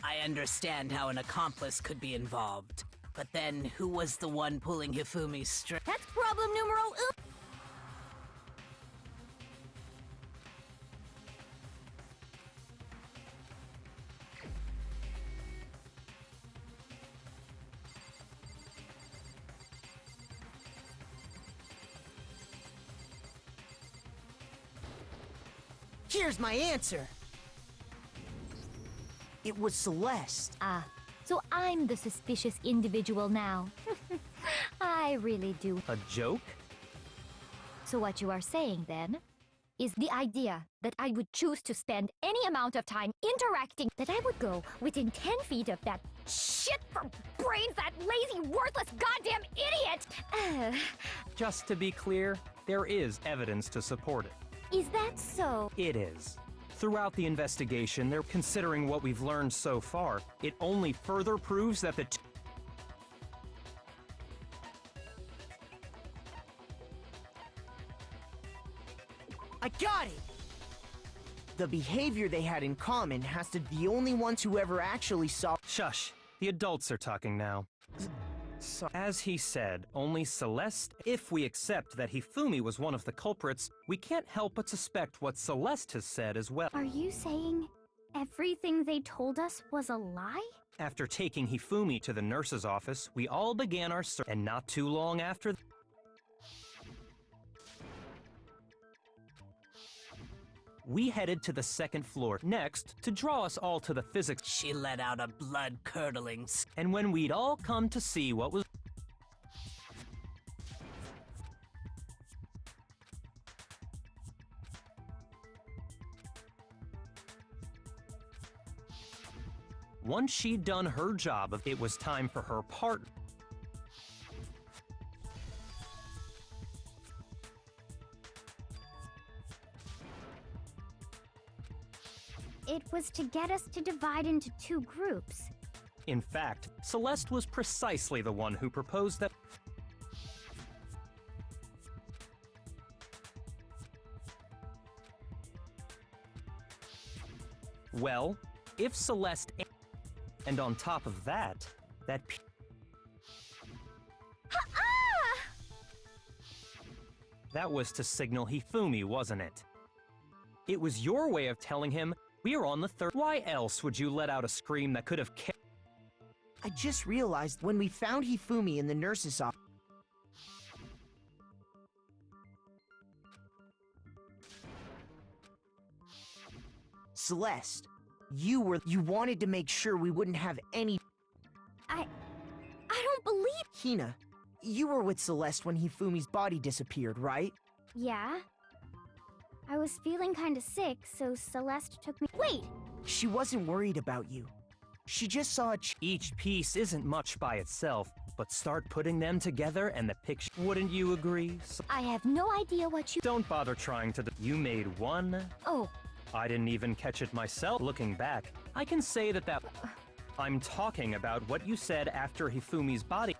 I understand how an accomplice could be involved. But then, who was the one pulling Hifumi's string? That's problem numero uno. here's my answer. It was Celeste. Ah, so I'm the suspicious individual now. I really do. A joke? So what you are saying, then, is the idea that I would choose to spend any amount of time interacting, that I would go within 10 feet of that shit for brains, that lazy, worthless, goddamn idiot! Just to be clear, there is evidence to support it. Is that so? It is. Throughout the investigation, they're considering what we've learned so far. It only further proves that the I got it! The behavior they had in common has to be the only ones who ever actually saw— Shush. The adults are talking now. As he said, only Celeste— If we accept that Hifumi was one of the culprits, we can't help but suspect what Celeste has said as well. Are you saying everything they told us was a lie? After taking Hifumi to the nurse's office, we all began our search, and not too long after— We headed to the second floor next to draw us all to the physics. She let out a blood-curdling And when we'd all come to see what was— Once she'd done her job, it was time for her part. It was to get us to divide into two groups. In fact, Celeste was precisely the one who proposed that— Well, if Celeste— And on top of that, That was to signal Hifumi, wasn't it? It was your way of telling him we're on the third— Why else would you let out a scream that could have I just realized when we found Hifumi in the nurse's office— Celeste, you wanted to make sure we wouldn't have any— I don't believe— Hina, you were with Celeste when Hifumi's body disappeared, right? Yeah. I was feeling kinda sick, so Celeste took me— Wait! She wasn't worried about you. She just saw Each piece isn't much by itself, but start putting them together and the picture— Wouldn't you agree? I have no idea what you— Don't bother trying to— You made one. Oh, I didn't even catch it myself. Looking back, I can say that I'm talking about what you said after Hifumi's body.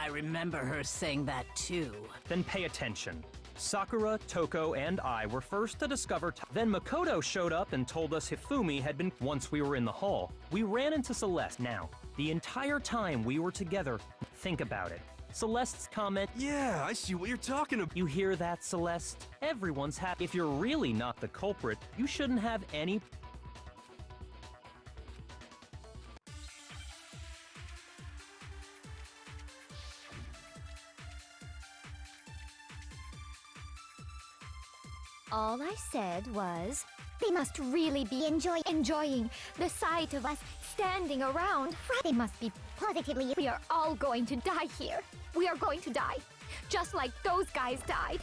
I remember her saying that too. Then pay attention. Sakura, Toko, and I were first to discover. Then Makoto showed up and told us Hifumi had been. Once we were in the hall, we ran into Celeste. Now, the entire time we were together, think about it. Celeste's comment. Yeah, I see what you're talking about. You hear that, Celeste? Everyone's happy. If you're really not the culprit, you shouldn't have any. All I said was, they must really be enjoying the sight of us standing around. They must be positively. We are all going to die here. We are going to die, just like those guys died.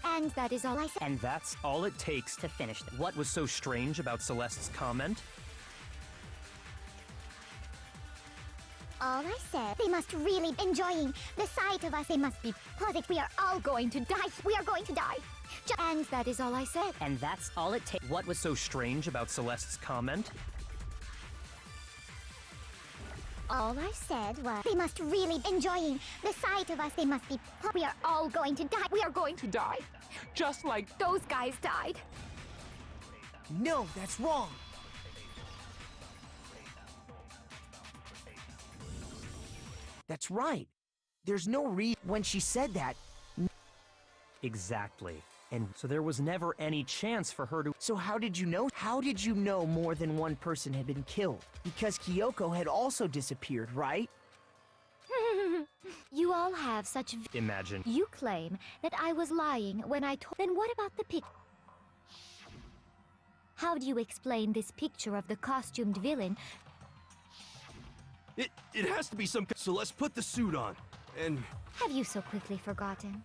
And that is all I said. And that's all it takes to finish them. What was so strange about Celeste's comment? All I said, they must really be enjoying the sight of us. They must be positive. We are all going to die. We are going to die. And that is all I said. And that's all it takes. What was so strange about Celeste's comment? All I said was, they must really be enjoying the sight of us. They must be. We are all going to die. We are going to die, just like those guys died. No, that's wrong. That's right. There's no reason when she said that. Exactly. And so there was never any chance for her to. So how did you know? How did you know more than one person had been killed? Because Kyoko had also disappeared, right? You all have such. Imagine. You claim that I was lying when I told. Then what about the pic? How do you explain this picture of the costumed villain? It has to be some. So let's put the suit on. And Have you so quickly forgotten?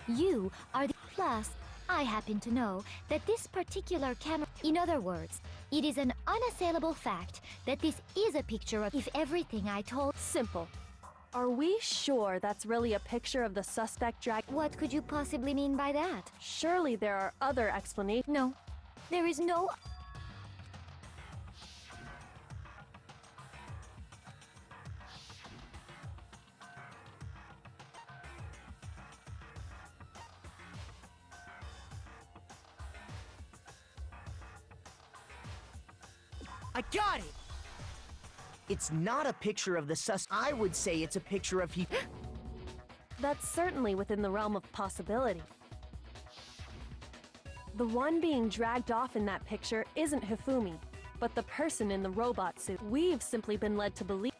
You are the. Plus, I happen to know that this particular camera. In other words, it is an unassailable fact that this is a picture of. If everything I told. Simple. Are we sure that's really a picture of the suspect drag? What could you possibly mean by that? Surely there are other explanations. No, there is no. I got it! It's not a picture of the I would say it's a picture of he. That's certainly within the realm of possibility. The one being dragged off in that picture isn't Hifumi, but the person in the robot suit. We've simply been led to believe.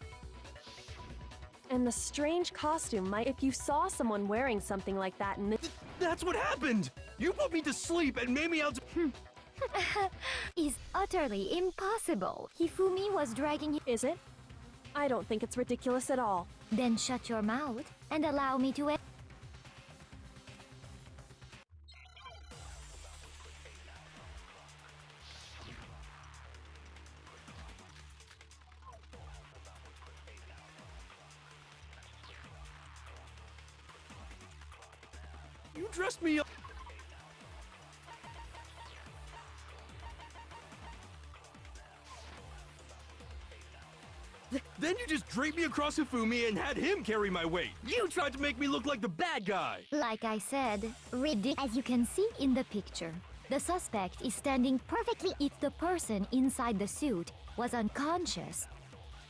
And the strange costume might. If you saw someone wearing something like that in the. that's what happened! You put me to sleep and made me out to. Is utterly impossible. Hifumi was dragging. Is it? I don't think it's ridiculous at all. Then shut your mouth and allow me to. You dressed me up. Then you just draped me across Hifumi and had him carry my weight. You tried to make me look like the bad guy. Like I said, as you can see in the picture, the suspect is standing perfectly. If the person inside the suit was unconscious,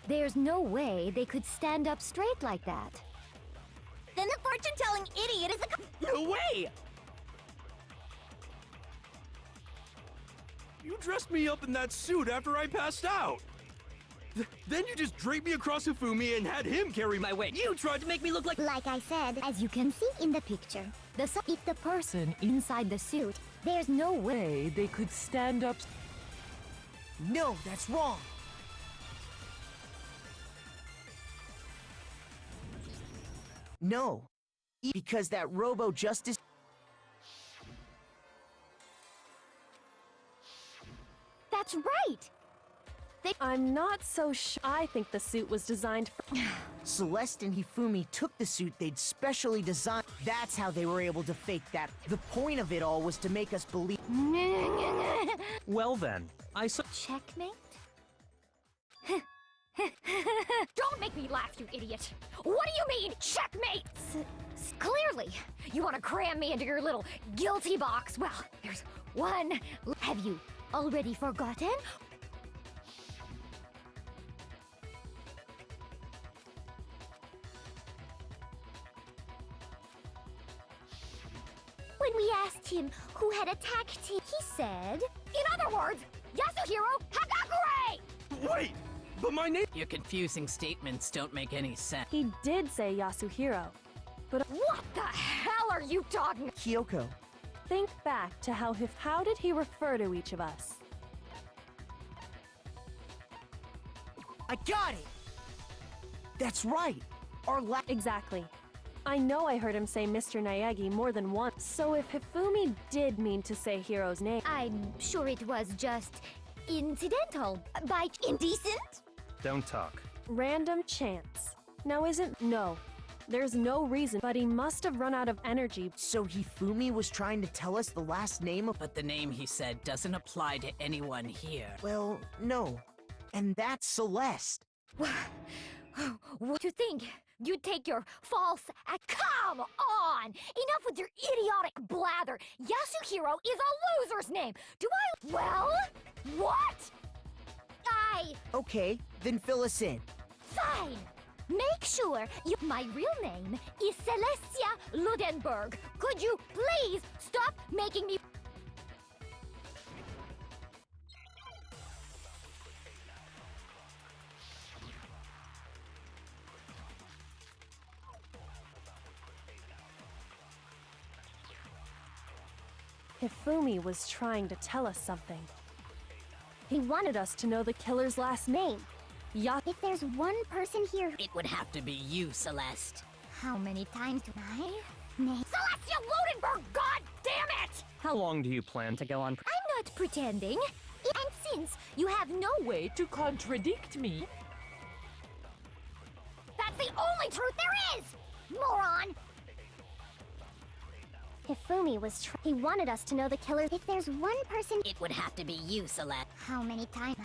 there's no way they could stand up straight like that. Then the fortune-telling idiot is a. No way! You dressed me up in that suit after I passed out. Then you just draped me across Hifumi and had him carry my weight. You tried to make me look like. Like I said, as you can see in the picture, If the person inside the suit, there's no way They could stand up. No, that's wrong. No, because that Robo Justice. That's right! I'm not so sure. I think the suit was designed for. Celeste and Hifumi took the suit they'd specially designed. That's how they were able to fake that. The point of it all was to make us believe. Well then, I saw. Checkmate? Don't make me laugh, you idiot! What do you mean, checkmate? Clearly, you want to cram me into your little guilty box. Well, there's one. Have you already forgotten? When we asked him who had attacked him, he said, in other words, Yasuhiro Hagakure! Wait! But my name. Your confusing statements don't make any sense. He did say Yasuhiro, but What the hell are you talking? Kyoko, think back to how did he refer to each of us? I got it! That's right! Exactly. I know I heard him say Mr. Naegi more than once, so if Hifumi did mean to say Hiro's name, I'm sure it was just incidental. By Indecent? Don't talk. random chance. Now no. There's no reason, but he must have run out of energy. So Hifumi was trying to tell us the last name of... But the name he said doesn't apply to anyone here. Well, no. And that's Celeste. What you think? You take your false... Come on! Enough with your idiotic blather! Yasuhiro is a loser's name! Do I... Well? What? Okay, then fill us in. Fine! Make sure you... My real name is Celestia Ludenberg. Could you please stop making me... Hifumi was trying to tell us something. He wanted us to know the killer's last name. If there's one person here... It would have to be you, Celeste. How many times do I... Celestia Ludenberg, god damn it! How long do you plan to go on? I'm not pretending. And since you have no way to contradict me... That's the only truth there is! Moron! Hifumi he wanted us to know the killer. If there's one person... It would have to be you, Celeste. How many times?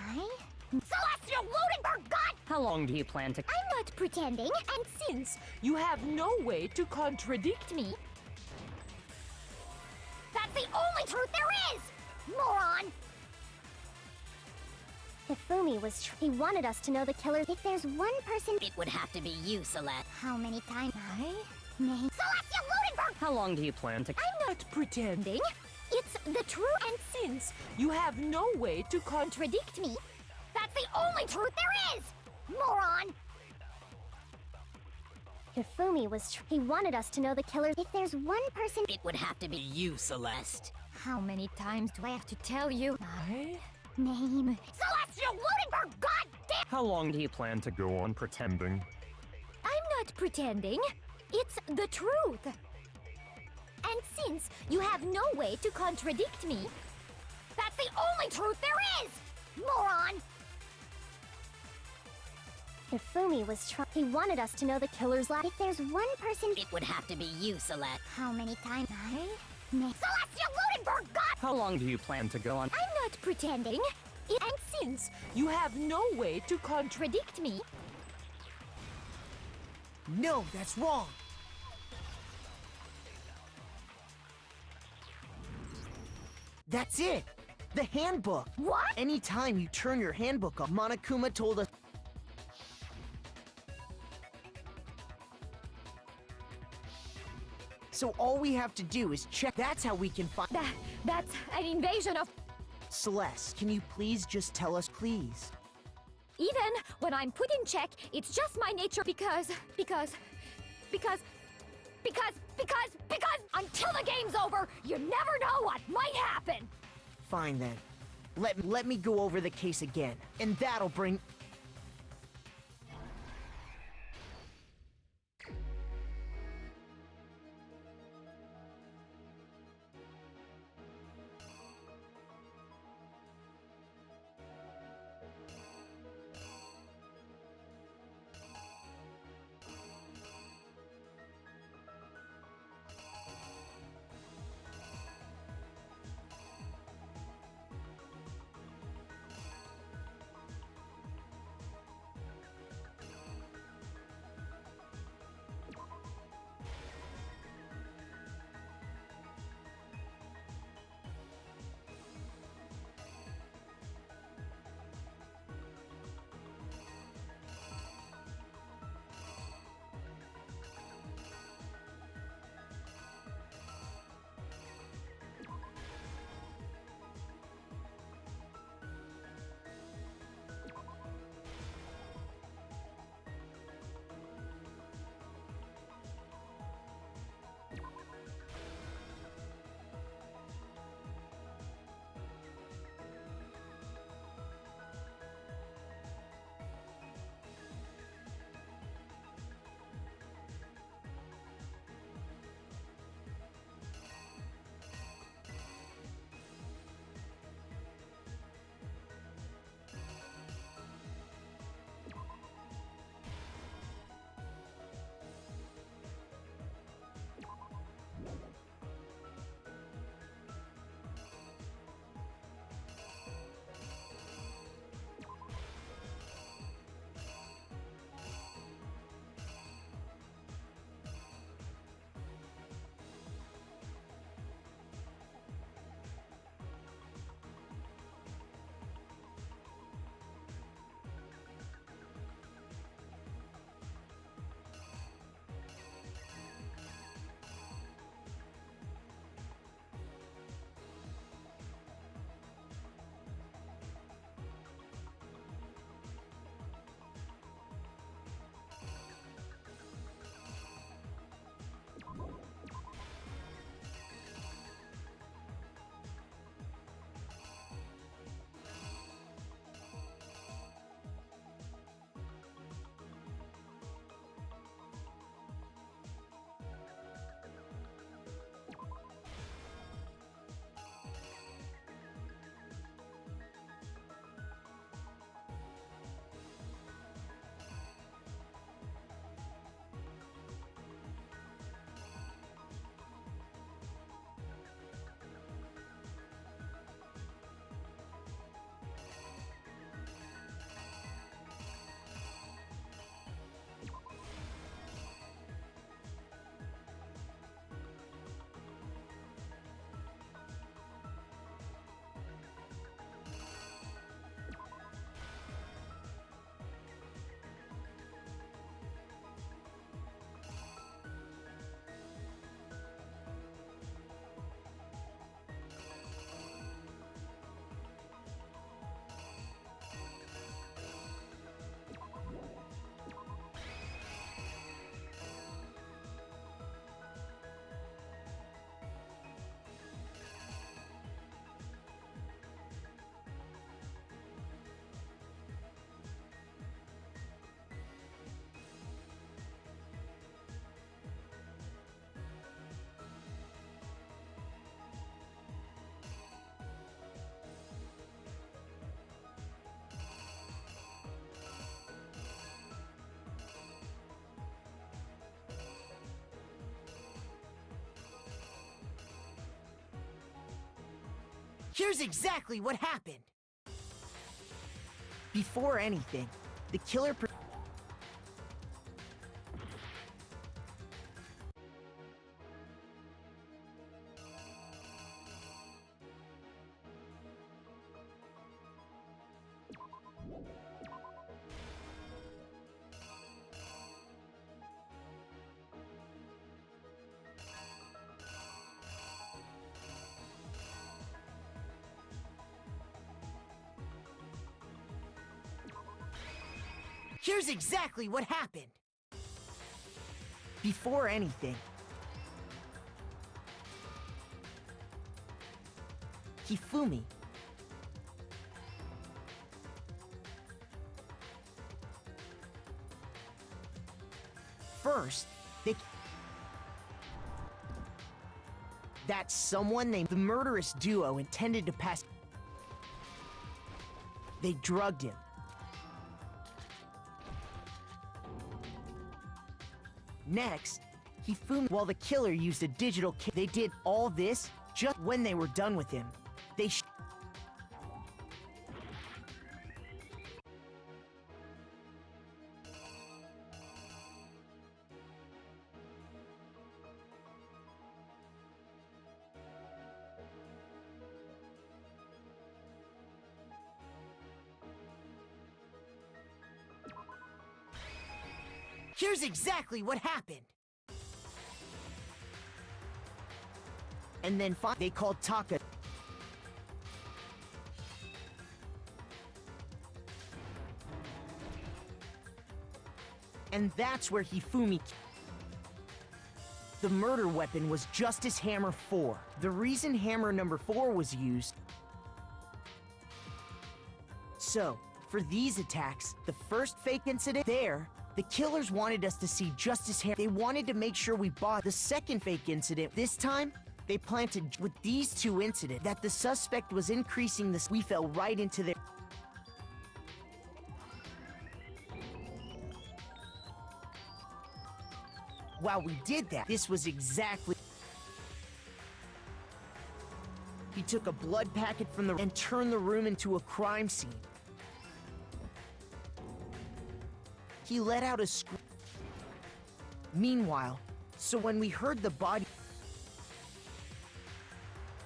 Celestia Ludenberg, god! How long do you plan to... I'm not pretending. And since you have no way to contradict me... That's the only truth there is! Moron! Hifumi he wanted us to know the killer. If there's one person... It would have to be you, Celeste. How many times? Celestia Ludenberg! How long do you plan to... I'm not pretending. It's the truth. And since you have no way to contradict me, that's the only truth there is! Moron! Hifumi he wanted us to know the killer. If there's one person... It would have to be you, Celeste. How many times do I have to tell you my name? Celestia Ludenberg, god damn! How long do you plan to go on pretending? I'm not pretending. It's the truth. And since you have no way to contradict me, that's the only truth there is! Moron! Hifumi he wanted us to know the killer's last... If there's one person... It would have to be you, Celeste. How many times? Celestia Ludenberg, god! How long do you plan to go on... I'm not pretending. And since you have no way to contradict me... No, that's wrong. That's it. The handbook. What? Anytime you turn your handbook up, Monokuma told us... So all we have to do is check. That's how we can find... That's an invasion of... Celeste, can you please just tell us, please? Even when I'm put in check, it's just my nature because until the game's over, you never know what might happen! Fine then. Let me go over the case again, and that'll bring... Here's exactly what happened. Before anything, the killer... Here's exactly what happened. Before anything, Hifumi. First, that someone named the murderous duo intended to pass. They drugged him. Next, Hifumi, while the killer used a digital they did all this just when they were done with him. They Here's exactly what happened. And then they called Taka. And that's where Hifumi... The murder weapon was Justice Hammer 4. The reason Hammer number 4 was used... So, for these attacks, the first fake incident there... The killers wanted us to see Justice Hammer. They wanted to make sure we bought the second fake incident. This time, they planted with these two incidents that the suspect was increasing this. We fell right into their... While we did that, this was exactly... He took a blood packet from the... and turned the room into a crime scene. He let out a scream. Meanwhile, so when we heard the body...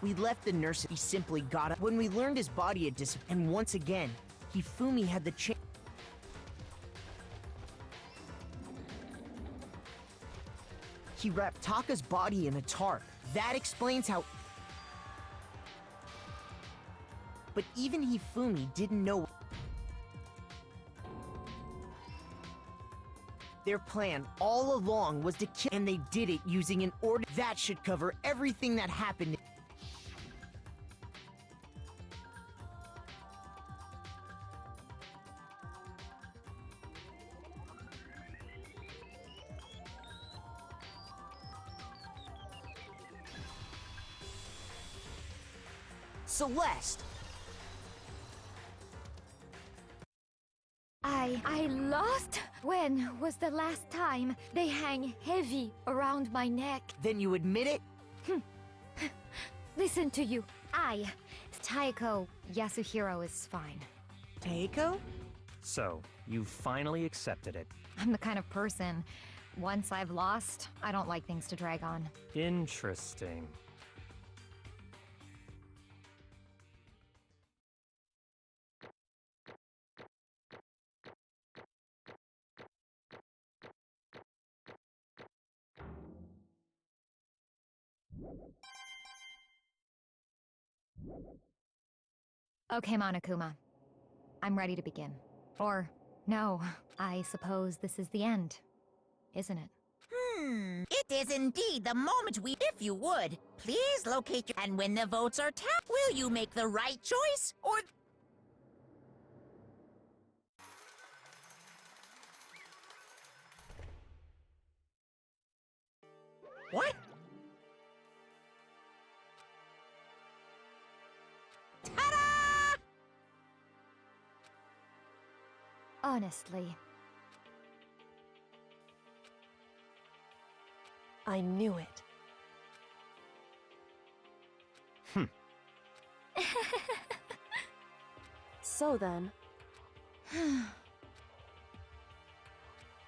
We left the nurse. He simply got up. When we learned his body had disappeared, and once again, Hifumi had the chance. He wrapped Taka's body in a tarp. That explains how... But even Hifumi didn't know... Their plan all along was to kill, and they did it using an order. That should cover everything that happened. Celeste! I lost? When was the last time they hang heavy around my neck? Then you admit it? Listen to you. Taiko Yasuhiro is fine. Taiko? So, you finally accepted it. I'm the kind of person, once I've lost, I don't like things to drag on. Interesting. Okay, Monokuma. I'm ready to begin. Or, no, I suppose this is the end, isn't it? It is indeed the moment if you would, please locate your... And when the votes are tapped, will you make the right choice, or... What? Ta-da! Honestly. I knew it. So then...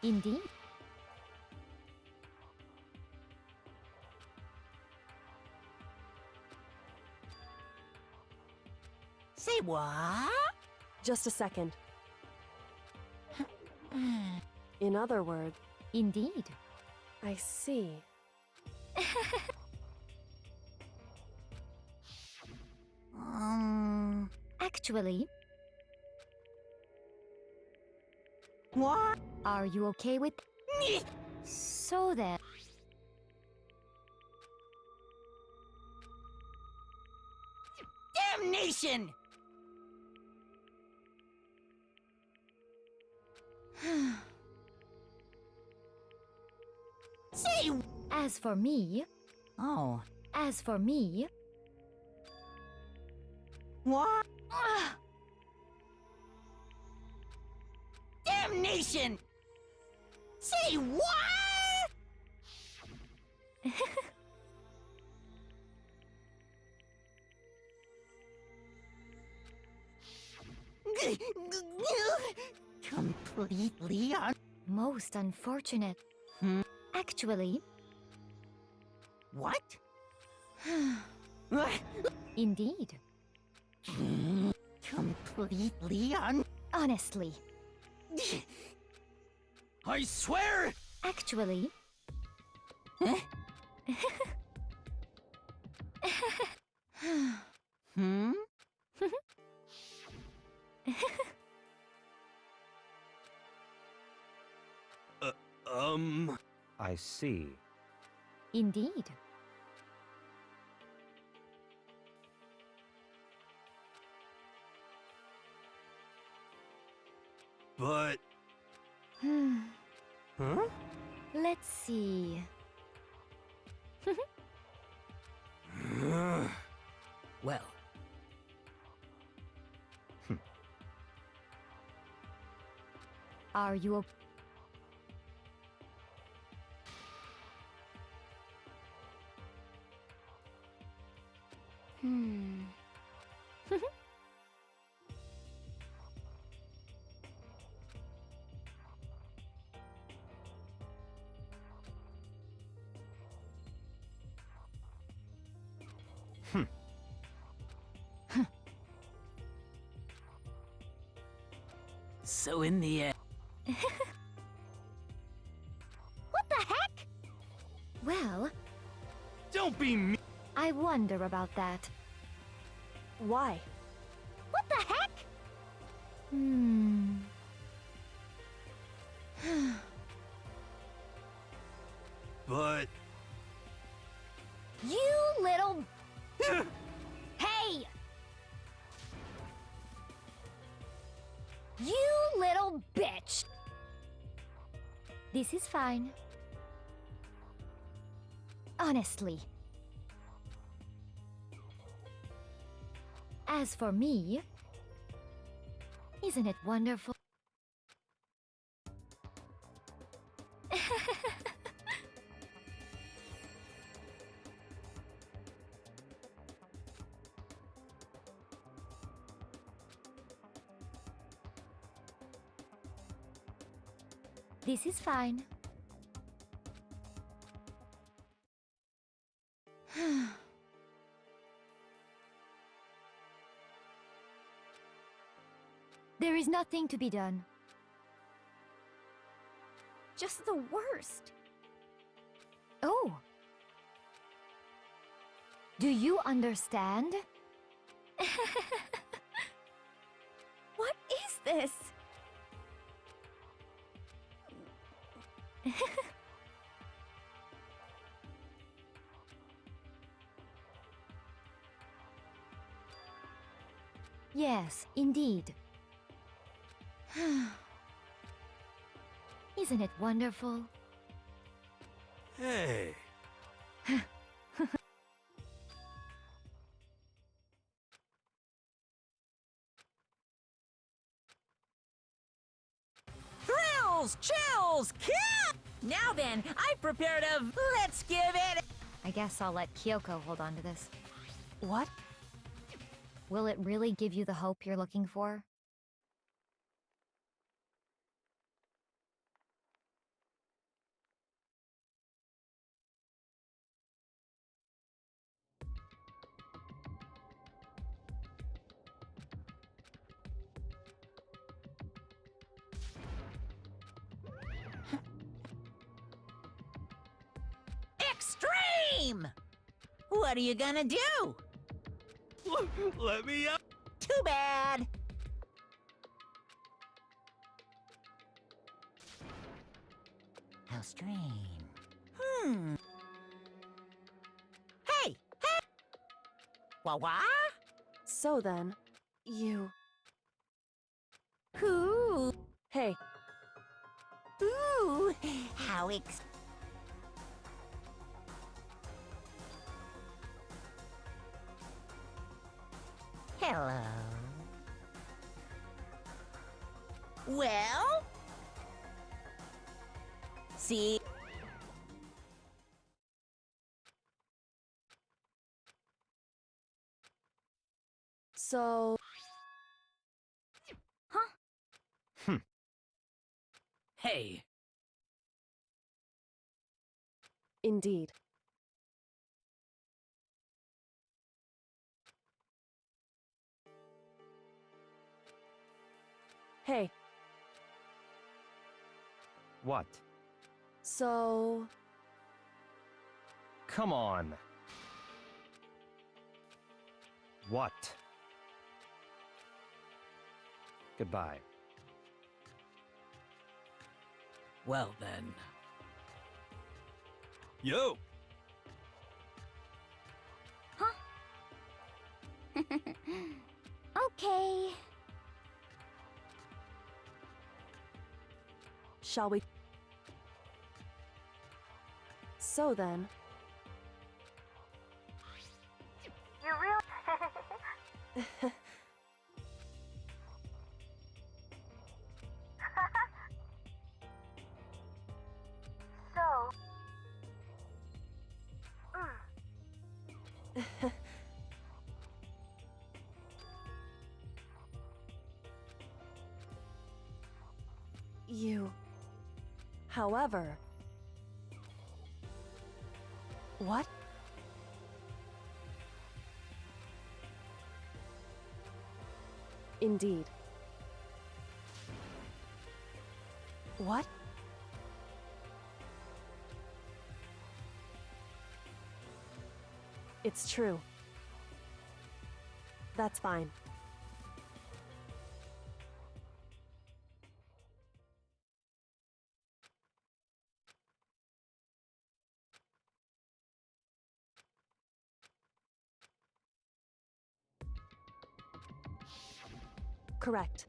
Indeed. Say what? Just a second. In other words... Indeed. I see. Actually, What? are you okay with... So then... Damnation! Say As for me... Oh. As for me... What? Damnation! Say what? Completely un... Most unfortunate. Actually, What? indeed. Completely un... Honestly. I swear! Actually... Hmm? I see. Indeed. But... Huh? Let's see. Well, Are you okay? so in the end... What the heck? Well, Don't be me! I wonder about that. Why? What the heck? But... You little... Hey! You little bitch! This is fine. Honestly. As for me, isn't it wonderful? This is fine. There is nothing to be done. Just the worst. Oh. Do you understand? What is this? Yes, indeed. Isn't it wonderful? Hey... Thrills, chills, kill! Now then, I've prepared a... Let's give it... I guess I'll let Kyoko hold on to this. What? Will it really give you the hope you're looking for? extreme! What are you gonna do? Let me out! Too bad! How strange. Hey! Hey! What? So then, you. Ooh! Hey, Ooh! How Hello. Well? See? so. Hey, Indeed. Hey, What? so. Come on. What? Goodbye. well then. Yo! Okay. Shall we? So then, You really. So. you. However. What? Indeed. What? It's true. That's fine. Correct.